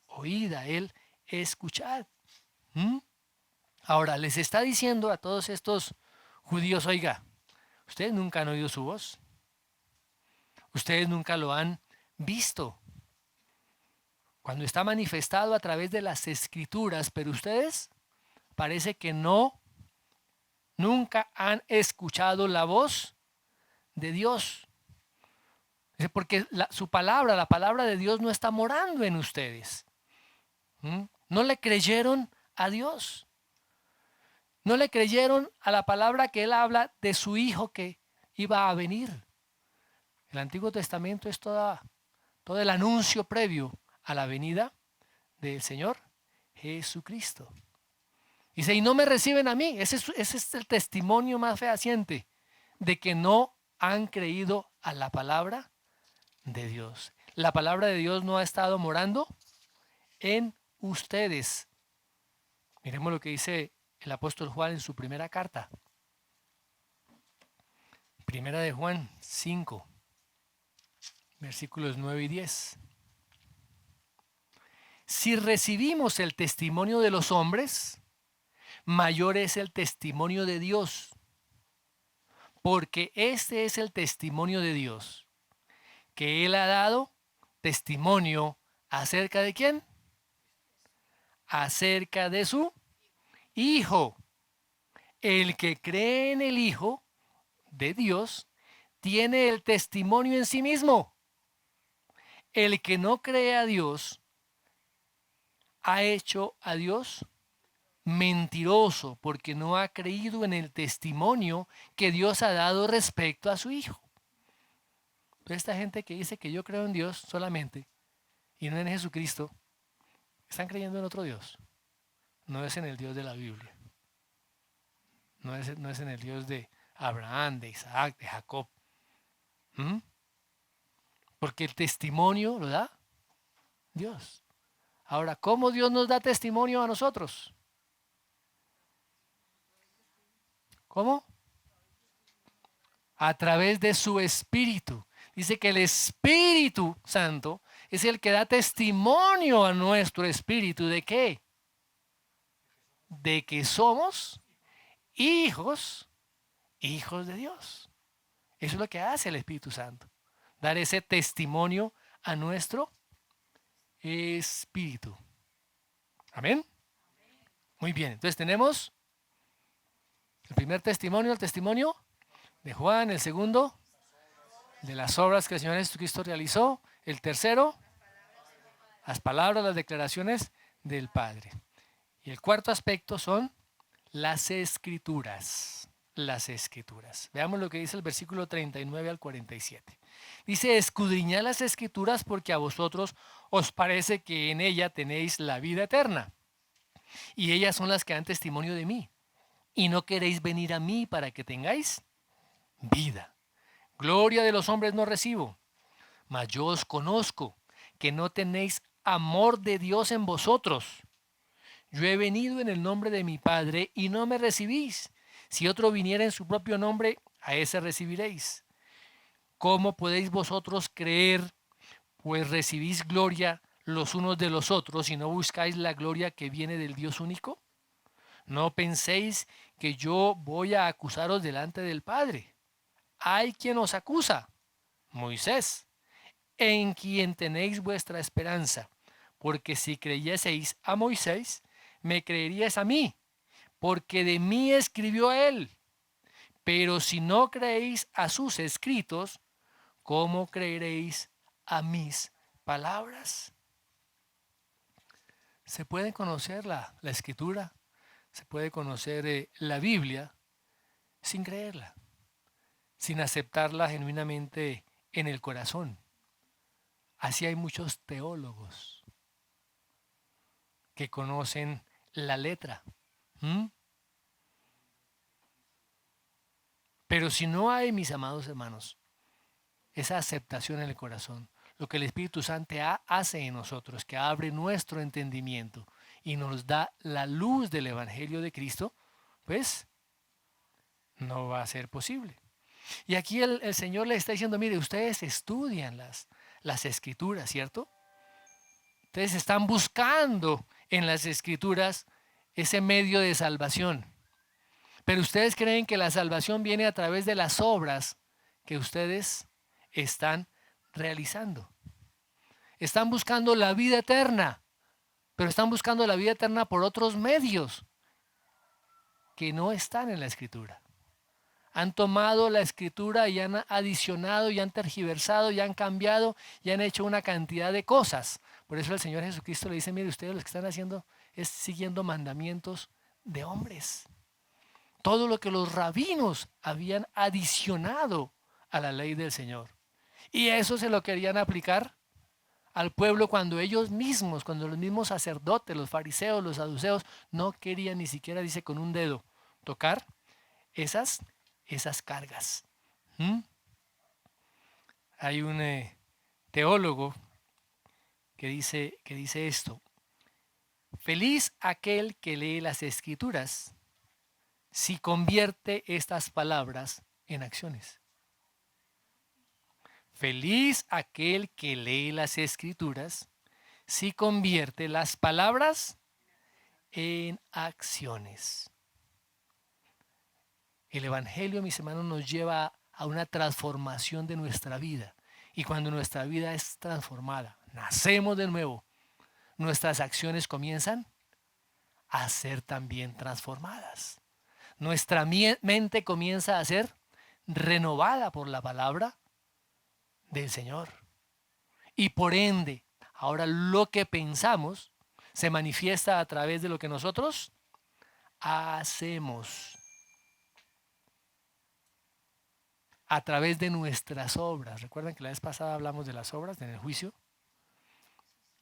oíd, a Él escuchad. ¿Mm? Ahora, les está diciendo a todos estos judíos, oiga, ustedes nunca han oído su voz. Ustedes nunca lo han visto. Cuando está manifestado a través de las escrituras, pero ustedes parece que nunca han escuchado la voz de Dios. Porque su palabra, la palabra de Dios no está morando en ustedes. No le creyeron a Dios. No le creyeron a la palabra que Él habla de su Hijo que iba a venir. El Antiguo Testamento es todo el anuncio previo a la venida del Señor Jesucristo. Dice, y no me reciben a mí. Ese es el testimonio más fehaciente de que no han creído a la palabra de Dios. La palabra de Dios no ha estado morando en ustedes. Miremos lo que dice el apóstol Juan en su primera carta. Primera de Juan 5, versículos 9 y 10. Si recibimos el testimonio de los hombres, mayor es el testimonio de Dios. Porque este es el testimonio de Dios, que Él ha dado testimonio acerca de quién, acerca de su Hijo. El que cree en el Hijo de Dios tiene el testimonio en sí mismo. El que no cree a Dios ha hecho a Dios mentiroso, porque no ha creído en el testimonio que Dios ha dado respecto a su Hijo. Entonces, esta gente que dice que yo creo en Dios solamente y no en Jesucristo, están creyendo en otro Dios. No es en el Dios de la Biblia. No es en el Dios de Abraham, de Isaac, de Jacob. ¿Mm? Porque el testimonio lo da Dios. Ahora, ¿cómo Dios nos da testimonio a nosotros? ¿Cómo? A través de su Espíritu. Dice que el Espíritu Santo es el que da testimonio a nuestro espíritu. ¿De qué? De que somos hijos de Dios. Eso es lo que hace el Espíritu Santo. Dar ese testimonio a nuestro espíritu. Amén. Muy bien. Entonces tenemos el primer testimonio, el testimonio de Juan. El segundo, de las obras que el Señor Jesucristo realizó. El tercero, las palabras, las declaraciones del Padre. Y el cuarto aspecto son las escrituras. Las escrituras. Veamos lo que dice el versículo 39 al 47. Dice: escudriñad las escrituras porque a vosotros os parece que en ella tenéis la vida eterna. Y ellas son las que dan testimonio de mí. Y no queréis venir a mí para que tengáis vida. Gloria de los hombres no recibo, mas yo os conozco, que no tenéis amor de Dios en vosotros. Yo he venido en el nombre de mi Padre y no me recibís. Si otro viniera en su propio nombre, a ese recibiréis. ¿Cómo podéis vosotros creer, pues recibís gloria los unos de los otros y no buscáis la gloria que viene del Dios único? No penséis que yo voy a acusaros delante del Padre. Hay quien os acusa, Moisés, en quien tenéis vuestra esperanza. Porque si creyeseis a Moisés, me creeríais a mí, porque de mí escribió él. Pero si no creéis a sus escritos, ¿cómo creeréis a mis palabras? Se puede conocer la escritura, se puede conocer la Biblia sin creerla, sin aceptarla genuinamente en el corazón. Así hay muchos teólogos que conocen la letra. ¿Mm? Pero si no hay, mis amados hermanos, esa aceptación en el corazón, lo que el Espíritu Santo hace en nosotros, que abre nuestro entendimiento y nos da la luz del Evangelio de Cristo, pues no va a ser posible. Y aquí el Señor le está diciendo: mire, ustedes estudian las Escrituras, ¿cierto? Ustedes están buscando en las Escrituras ese medio de salvación. Pero ustedes creen que la salvación viene a través de las obras que ustedes están realizando. Están buscando la vida eterna, pero están buscando la vida eterna por otros medios que no están en la Escritura. Han tomado la Escritura y han adicionado y han tergiversado y han cambiado y han hecho una cantidad de cosas. Por eso el Señor Jesucristo le dice: mire, ustedes lo que están haciendo es siguiendo mandamientos de hombres. Todo lo que los rabinos habían adicionado a la ley del Señor. Y eso se lo querían aplicar al pueblo cuando ellos mismos, cuando los mismos sacerdotes, los fariseos, los saduceos, no querían ni siquiera, dice, con un dedo tocar esas cargas. ¿Mm? Hay un teólogo que dice esto: feliz aquel que lee las Escrituras si convierte estas palabras en acciones. Feliz aquel que lee las Escrituras si convierte las palabras en acciones. El Evangelio, mis hermanos, nos lleva a una transformación de nuestra vida. Y cuando nuestra vida es transformada, nacemos de nuevo, nuestras acciones comienzan a ser también transformadas. Nuestra mente comienza a ser renovada por la palabra del Señor. Y por ende, ahora lo que pensamos se manifiesta a través de lo que nosotros hacemos. A través de nuestras obras. ¿Recuerdan que la vez pasada hablamos de las obras en el juicio?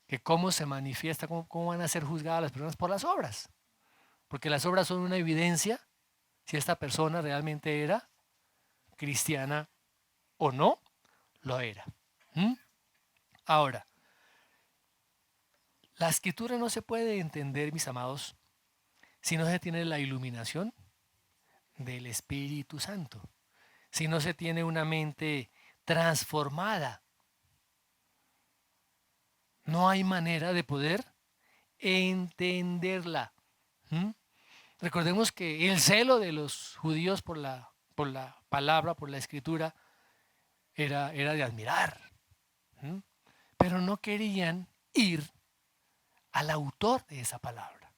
Que cómo se manifiesta, cómo van a ser juzgadas las personas por las obras. Porque las obras son una evidencia si esta persona realmente era cristiana o no lo era. Ahora, la escritura no se puede entender, mis amados, si no se tiene la iluminación del Espíritu Santo, si no se tiene una mente transformada. No hay manera de poder entenderla. Recordemos que el celo de los judíos por la palabra, por la escritura, era de admirar. Pero no querían ir al autor de esa palabra,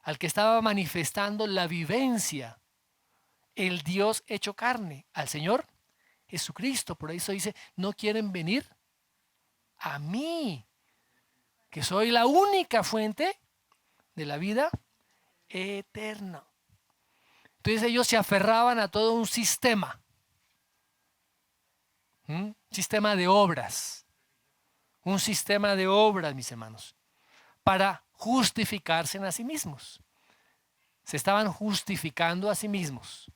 al que estaba manifestando la vivencia, el Dios hecho carne, al Señor Jesucristo. Por eso dice, no quieren venir a mí, que soy la única fuente de la vida eterna. Entonces ellos se aferraban a todo un sistema, sistema de obras, un sistema de obras, mis hermanos, para justificarse a sí mismos. Se estaban justificando a sí mismos.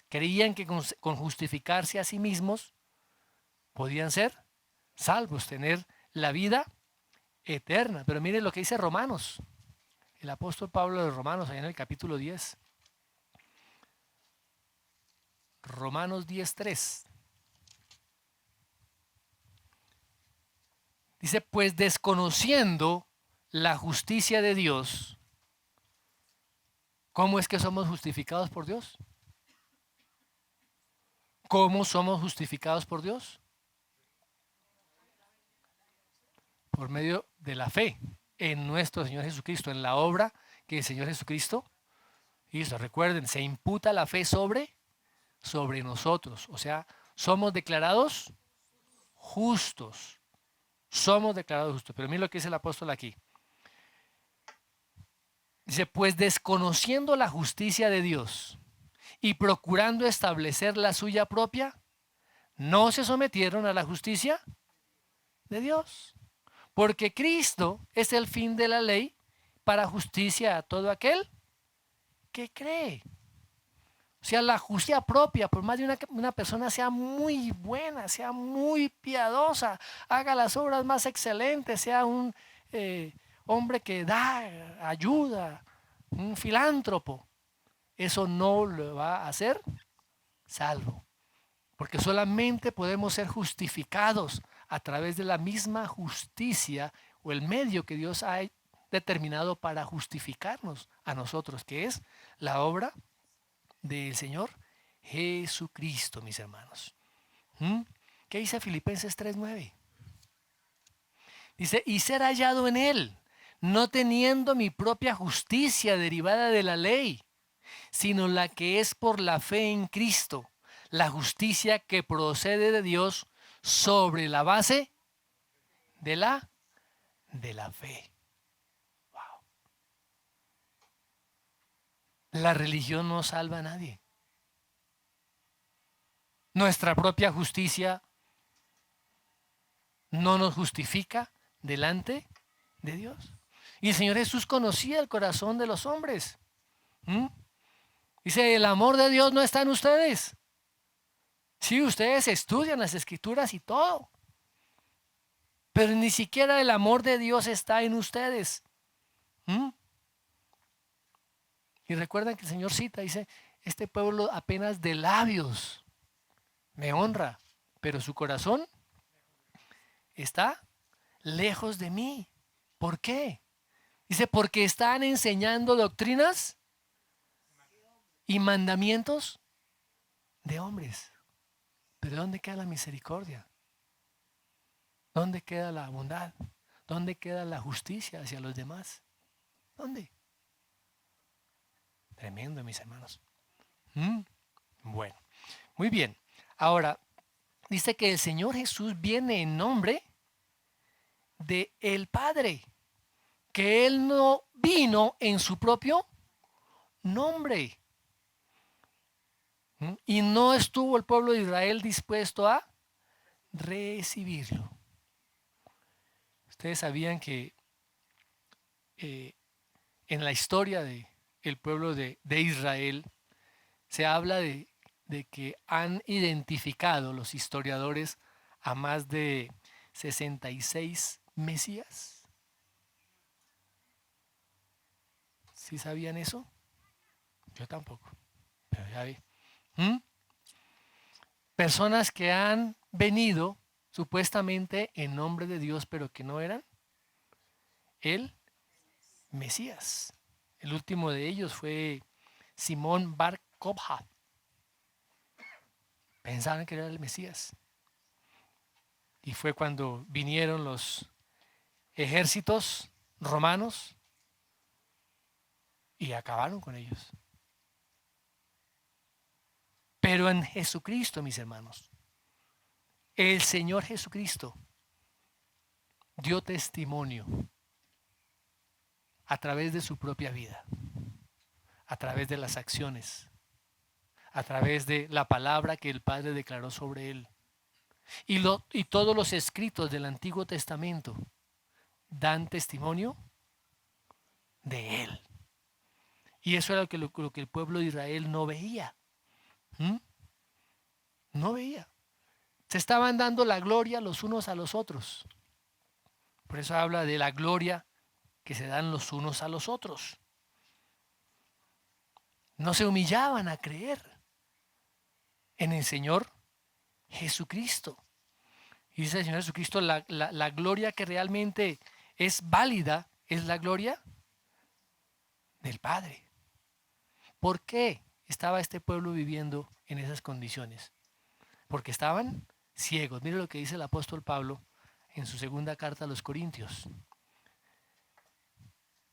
Creían que con justificarse a sí mismos podían ser salvos, tener la vida eterna. Pero miren lo que dice Romanos, el apóstol Pablo de Romanos, allá en el capítulo 10. Romanos 10:3. Dice, pues desconociendo la justicia de Dios, ¿cómo es que somos justificados por Dios? ¿Cómo somos justificados por Dios? Por medio de la fe en nuestro Señor Jesucristo, en la obra que el Señor Jesucristo hizo. Recuerden, se imputa la fe sobre nosotros. O sea, somos declarados justos. Somos declarados justos. Pero miren lo que dice el apóstol aquí. Dice, pues desconociendo la justicia de Dios y procurando establecer la suya propia, no se sometieron a la justicia de Dios. Porque Cristo es el fin de la ley para justicia a todo aquel que cree. O sea, la justicia propia, por más de una persona sea muy buena, sea muy piadosa, haga las obras más excelentes, sea un hombre que da ayuda, un filántropo, eso no lo va a hacer salvo. Porque solamente podemos ser justificados a través de la misma justicia o el medio que Dios ha determinado para justificarnos a nosotros, que es la obra del Señor Jesucristo, mis hermanos. ¿Qué dice Filipenses 3:9? Dice, y ser hallado en Él, no teniendo mi propia justicia derivada de la ley, sino la que es por la fe en Cristo, la justicia que procede de Dios sobre la base de la fe. Wow. La religión no salva a nadie. Nuestra propia justicia no nos justifica delante de Dios. Y el Señor Jesús conocía el corazón de los hombres. Dice, el amor de Dios no está en ustedes. Sí, ustedes estudian las escrituras y todo. Pero ni siquiera el amor de Dios está en ustedes. Y recuerdan que el Señor cita, dice, este pueblo apenas de labios me honra, pero su corazón está lejos de mí. ¿Por qué? Dice, porque están enseñando doctrinas y mandamientos de hombres. Pero ¿dónde queda la misericordia? ¿Dónde queda la bondad? ¿Dónde queda la justicia hacia los demás? ¿Dónde? Tremendo, mis hermanos. ¿Mm? Bueno, muy bien. Ahora, dice que el Señor Jesús viene en nombre de el Padre, que Él no vino en su propio nombre. Y no estuvo el pueblo de Israel dispuesto a recibirlo. Ustedes sabían que eh, en la historia del pueblo de Israel se habla de que han identificado los historiadores a más de 66 Mesías. ¿Sí sabían eso? Yo tampoco, pero ya vi. ¿Mm? Personas que han venido supuestamente en nombre de Dios, pero que no eran el Mesías. El último de ellos fue Simón Bar Kokhba. Pensaban que era el Mesías. Y fue cuando vinieron los ejércitos romanos y acabaron con ellos. Pero en Jesucristo, mis hermanos, el Señor Jesucristo dio testimonio a través de su propia vida, a través de las acciones, a través de la palabra que el Padre declaró sobre él. Y todos los escritos del Antiguo Testamento dan testimonio de él. Y eso era lo que el pueblo de Israel no veía. ¿Mm? No veía. Se estaban dando la gloria los unos a los otros. Por eso habla de la gloria que se dan los unos a los otros. No se humillaban a creer en el Señor Jesucristo. Y dice el Señor Jesucristo, la gloria que realmente es válida es la gloria del Padre. ¿Por qué estaba este pueblo viviendo en esas condiciones? Porque estaban ciegos. Mire lo que dice el apóstol Pablo en su segunda carta a los Corintios,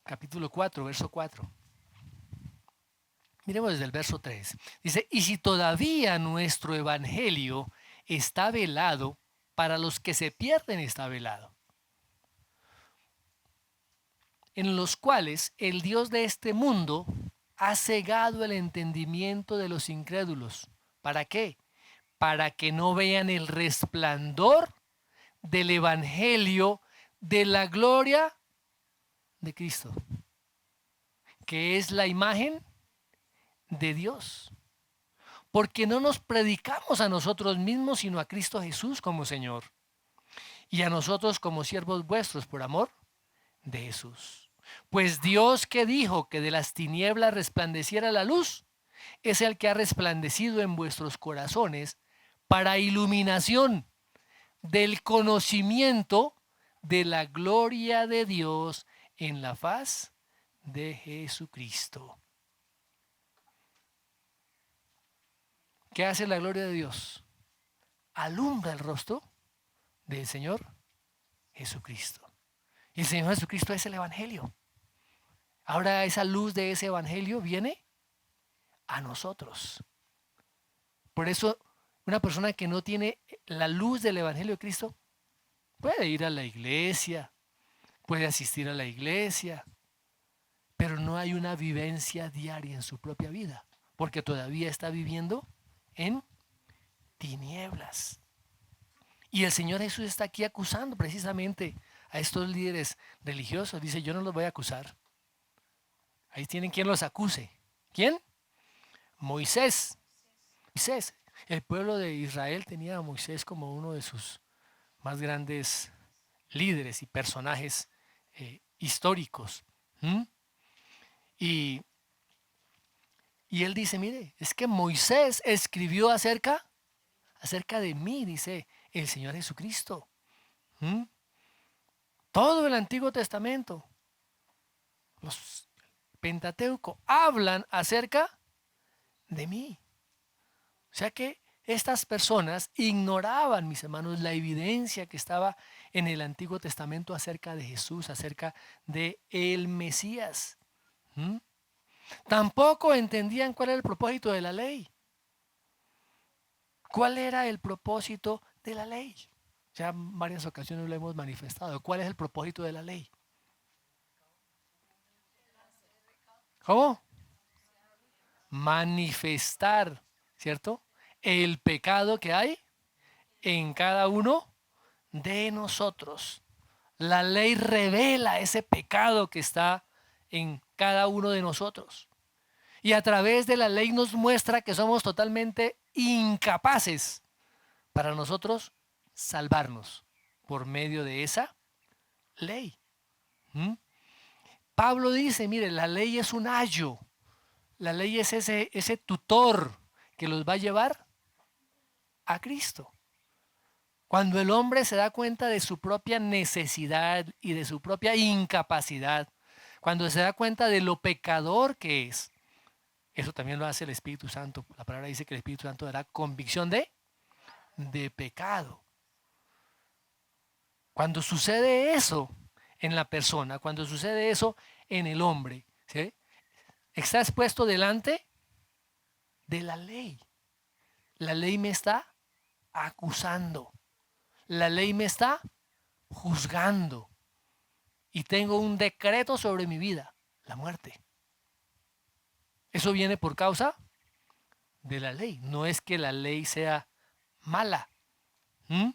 capítulo 4, verso 4. Miremos desde el verso 3. Dice, y si todavía nuestro evangelio está velado, para los que se pierden está velado, en los cuales el Dios de este mundo ha cegado el entendimiento de los incrédulos. ¿Para qué? Para que no vean el resplandor del evangelio de la gloria de Cristo, que es la imagen de Dios. Porque no nos predicamos a nosotros mismos, sino a Cristo Jesús como Señor, y a nosotros como siervos vuestros por amor de Jesús. Pues Dios, que dijo que de las tinieblas resplandeciera la luz, es el que ha resplandecido en vuestros corazones para iluminación del conocimiento de la gloria de Dios en la faz de Jesucristo. ¿Qué hace la gloria de Dios? Alumbra el rostro del Señor Jesucristo. Y el Señor Jesucristo es el Evangelio. Ahora esa luz de ese Evangelio viene a nosotros. Por eso una persona que no tiene la luz del Evangelio de Cristo puede ir a la iglesia, puede asistir a la iglesia, pero no hay una vivencia diaria en su propia vida, porque todavía está viviendo en tinieblas. Y el Señor Jesús está aquí acusando precisamente a estos líderes religiosos. Dice, yo no los voy a acusar. Ahí tienen quien los acuse. ¿Quién? Moisés. Moisés. El pueblo de Israel tenía a Moisés como uno de sus más grandes líderes y personajes históricos. Y él dice, mire, es que Moisés escribió acerca de mí, dice el Señor Jesucristo. Todo el Antiguo Testamento, los Pentateuco, hablan acerca de mí. O sea que estas personas ignoraban, mis hermanos, la evidencia que estaba en el Antiguo Testamento acerca de Jesús, acerca de el Mesías. ¿Mm? Tampoco entendían cuál era el propósito de la ley. ¿Cuál era el propósito de la ley? Ya en varias ocasiones lo hemos manifestado. ¿Cuál es el propósito de la ley? ¿Cómo? Manifestar, ¿cierto? El pecado que hay en cada uno de nosotros. La ley revela ese pecado que está en cada uno de nosotros. Y a través de la ley nos muestra que somos totalmente incapaces para nosotros salvarnos por medio de esa ley. ¿Mm? Pablo dice, mire, la ley es un ayo. La ley es ese tutor que los va a llevar a Cristo. Cuando el hombre se da cuenta de su propia necesidad y de su propia incapacidad, cuando se da cuenta de lo pecador que es, eso también lo hace el Espíritu Santo. La palabra dice que el Espíritu Santo dará convicción de pecado. Cuando sucede eso en la persona, cuando sucede eso en el hombre, ¿sí? Está expuesto delante de la ley. La ley me está acusando. La ley me está juzgando. Y tengo un decreto sobre mi vida, la muerte. Eso viene por causa de la ley. No es que la ley sea mala. ¿Mm?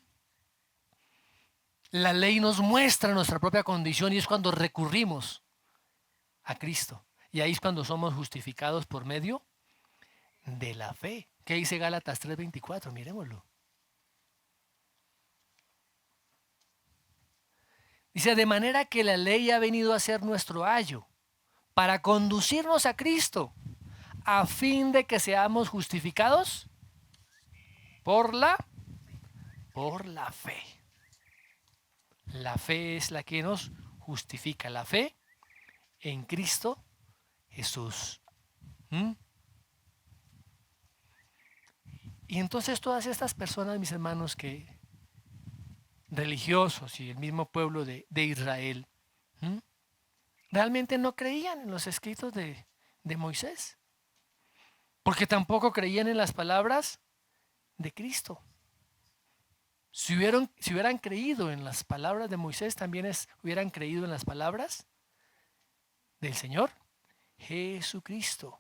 La ley nos muestra nuestra propia condición y es cuando recurrimos a Cristo. Y ahí es cuando somos justificados por medio de la fe. ¿Qué dice Gálatas 3:24? Miremoslo. Dice, de manera que la ley ha venido a ser nuestro ayo para conducirnos a Cristo, a fin de que seamos justificados por por la fe. La fe es la que nos justifica, la fe en Cristo Jesús. ¿Mm? Y entonces todas estas personas, mis hermanos, que religiosos y el mismo pueblo de Israel, ¿mm? realmente no creían en los escritos de Moisés, porque tampoco creían en las palabras de Cristo. Si hubieran creído en las palabras de Moisés, también hubieran creído en las palabras del Señor Jesucristo.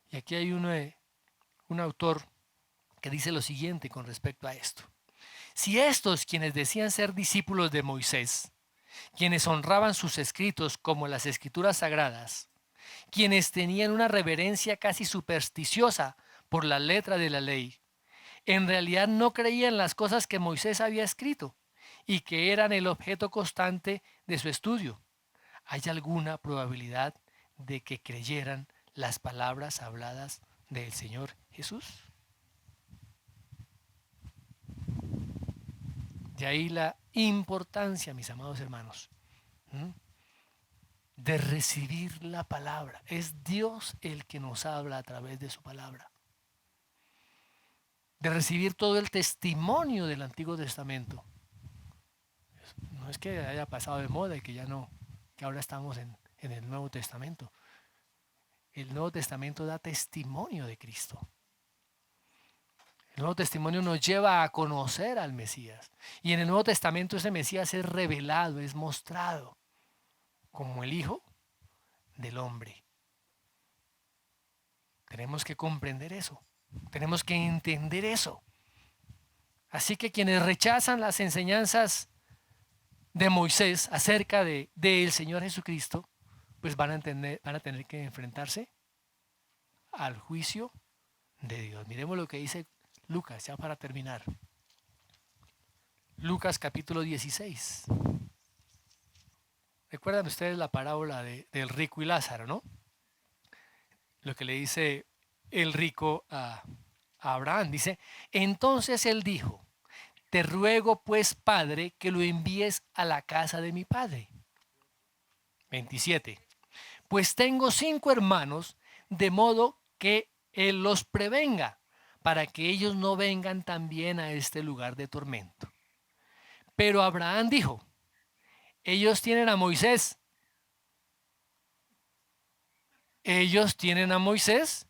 Y aquí hay un autor que dice lo siguiente con respecto a esto. Si estos, quienes decían ser discípulos de Moisés, quienes honraban sus escritos como las escrituras sagradas, quienes tenían una reverencia casi supersticiosa por la letra de la ley, en realidad no creían las cosas que Moisés había escrito y que eran el objeto constante de su estudio, ¿hay alguna probabilidad de que creyeran las palabras habladas del Señor Jesús? De ahí la importancia, mis amados hermanos, de recibir la palabra. Es Dios el que nos habla a través de su palabra. De recibir todo el testimonio del Antiguo Testamento. No es que haya pasado de moda y que ya no, que ahora estamos en el Nuevo Testamento. El Nuevo Testamento da testimonio de Cristo. El Nuevo Testimonio nos lleva a conocer al Mesías. Y en el Nuevo Testamento ese Mesías es revelado, es mostrado como el Hijo del Hombre. Tenemos que comprender eso. Tenemos que entender eso. Así que quienes rechazan las enseñanzas de Moisés acerca del Señor Jesucristo, pues van a tener que enfrentarse al juicio de Dios. Miremos lo que dice Lucas, ya para terminar. Lucas capítulo 16. ¿Recuerdan ustedes la parábola del rico y Lázaro, no? Lo que le dice el rico a Abraham. Dice, entonces él dijo, te ruego pues, Padre, que lo envíes a la casa de mi padre. 27. Pues tengo 5 hermanos, de modo que Él los prevenga para que ellos no vengan también a este lugar de tormento. Pero Abraham dijo, ellos tienen a Moisés. Ellos tienen a Moisés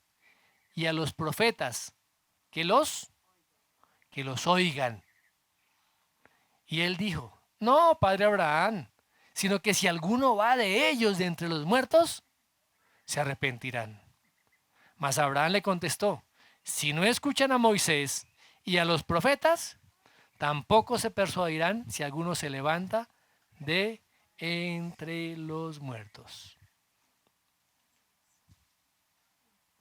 y a los profetas, que los oigan. Y él dijo, no, padre Abraham, sino que si alguno va de ellos de entre los muertos, se arrepentirán. Mas Abraham le contestó, si no escuchan a Moisés y a los profetas, tampoco se persuadirán si alguno se levanta de entre los muertos.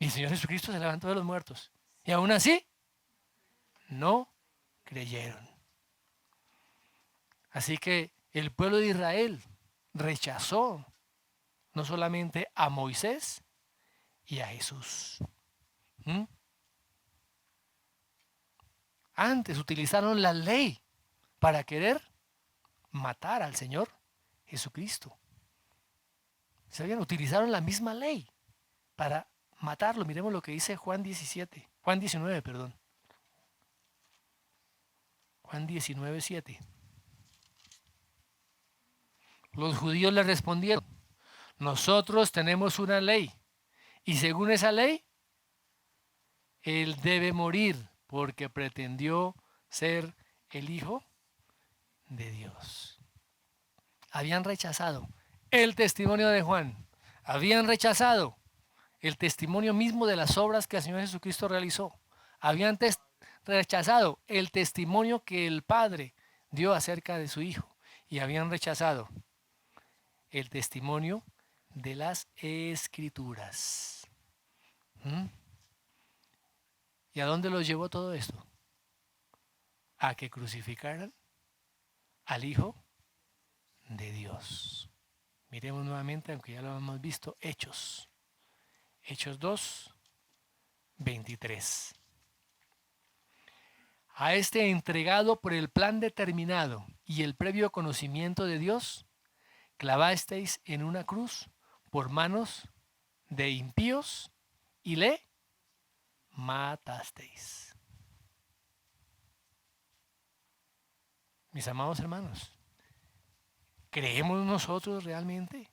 Y el Señor Jesucristo se levantó de los muertos. Y aún así, no creyeron. Así que el pueblo de Israel rechazó no solamente a Moisés y a Jesús. Antes utilizaron la ley para querer matar al Señor Jesucristo. ¿Sabían? Utilizaron la misma ley para matarlo. Miremos lo que dice Juan 19, perdón. Juan 19, 7. Los judíos le respondieron, nosotros tenemos una ley y según esa ley, él debe morir porque pretendió ser el Hijo de Dios. Habían rechazado el testimonio de Juan, habían rechazado el testimonio mismo de las obras que el Señor Jesucristo realizó, habían rechazado el testimonio que el Padre dio acerca de su Hijo y habían rechazado el testimonio de las Escrituras. ¿Y a dónde los llevó todo esto? A que crucificaran al Hijo de Dios. Miremos nuevamente, aunque ya lo hemos visto, Hechos 2, 23. A este entregado por el plan determinado y el previo conocimiento de Dios, clavasteis en una cruz por manos de impíos y le matasteis. Mis amados hermanos, ¿creemos nosotros realmente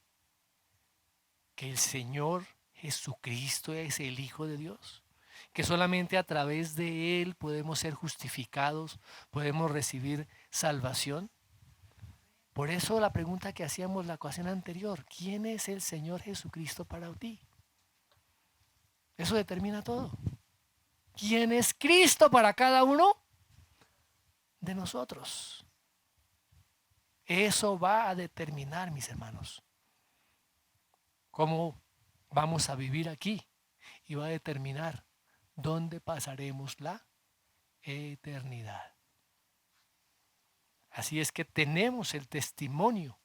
que el Señor Jesucristo es el Hijo de Dios? Que solamente a través de Él podemos ser justificados, podemos recibir salvación. Por eso la pregunta que hacíamos la ocasión anterior, ¿quién es el Señor Jesucristo para ti? Eso determina todo. ¿Quién es Cristo para cada uno de nosotros? Eso va a determinar, mis hermanos, cómo vamos a vivir aquí y va a determinar dónde pasaremos la eternidad. Así es que tenemos el testimonio,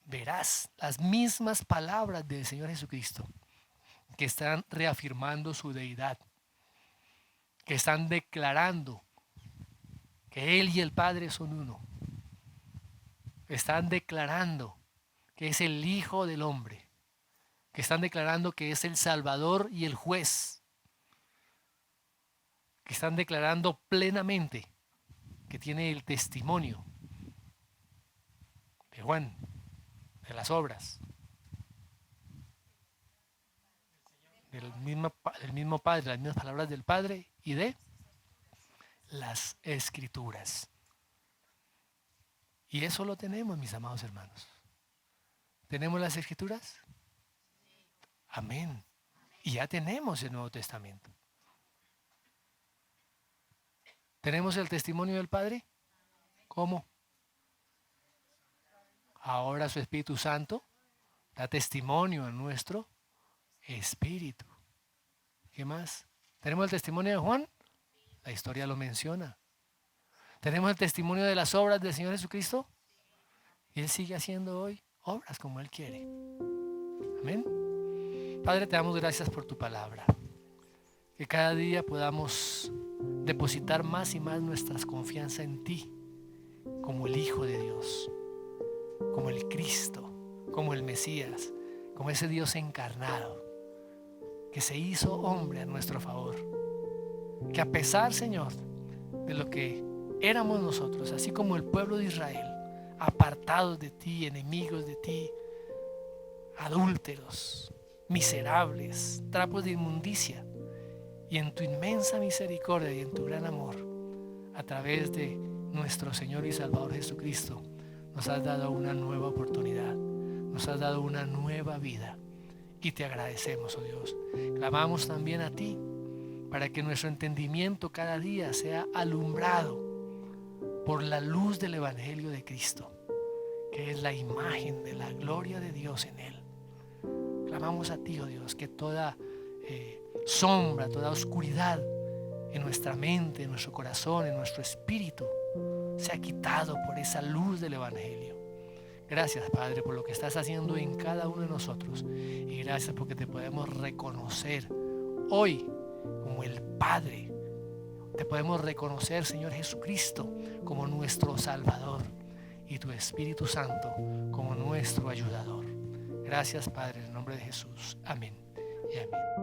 verás, las mismas palabras del Señor Jesucristo, que están reafirmando su deidad, que están declarando que Él y el Padre son uno. Están declarando que es el Hijo del Hombre, que están declarando que es el Salvador y el Juez, que están declarando plenamente que tiene el testimonio de Juan, de las obras, del mismo Padre, las mismas palabras del Padre y de las Escrituras. Y eso lo tenemos, mis amados hermanos. ¿Tenemos las Escrituras? Amén. Y ya tenemos el Nuevo Testamento. ¿Tenemos el testimonio del Padre? ¿Cómo? Ahora su Espíritu Santo da testimonio a nuestro espíritu. ¿Qué más? ¿Tenemos el testimonio de Juan? La historia lo menciona. ¿Tenemos el testimonio de las obras del Señor Jesucristo? Y Él sigue haciendo hoy obras como Él quiere. Amén. Padre, te damos gracias por tu palabra. Que cada día podamos depositar más y más nuestra confianza en ti, como el Hijo de Dios, como el Cristo, como el Mesías, como ese Dios encarnado, que se hizo hombre a nuestro favor. Que a pesar, Señor, de lo que éramos nosotros, así como el pueblo de Israel, apartados de ti, enemigos de ti, adúlteros, miserables, trapos de inmundicia, y en tu inmensa misericordia y en tu gran amor, a través de nuestro Señor y Salvador Jesucristo, nos has dado una nueva oportunidad, nos has dado una nueva vida, y te agradecemos, oh Dios. Clamamos también a ti para que nuestro entendimiento cada día sea alumbrado por la luz del Evangelio de Cristo, que es la imagen de la gloria de Dios en él. Clamamos a ti, oh Dios, que toda sombra, toda oscuridad en nuestra mente, en nuestro corazón, en nuestro espíritu, sea quitado por esa luz del Evangelio. Gracias, Padre, por lo que estás haciendo en cada uno de nosotros, y gracias porque te podemos reconocer hoy como el Padre. Te podemos reconocer, Señor Jesucristo, como nuestro Salvador, y tu Espíritu Santo como nuestro ayudador. Gracias, Padre, en el nombre de Jesús. Amén y amén.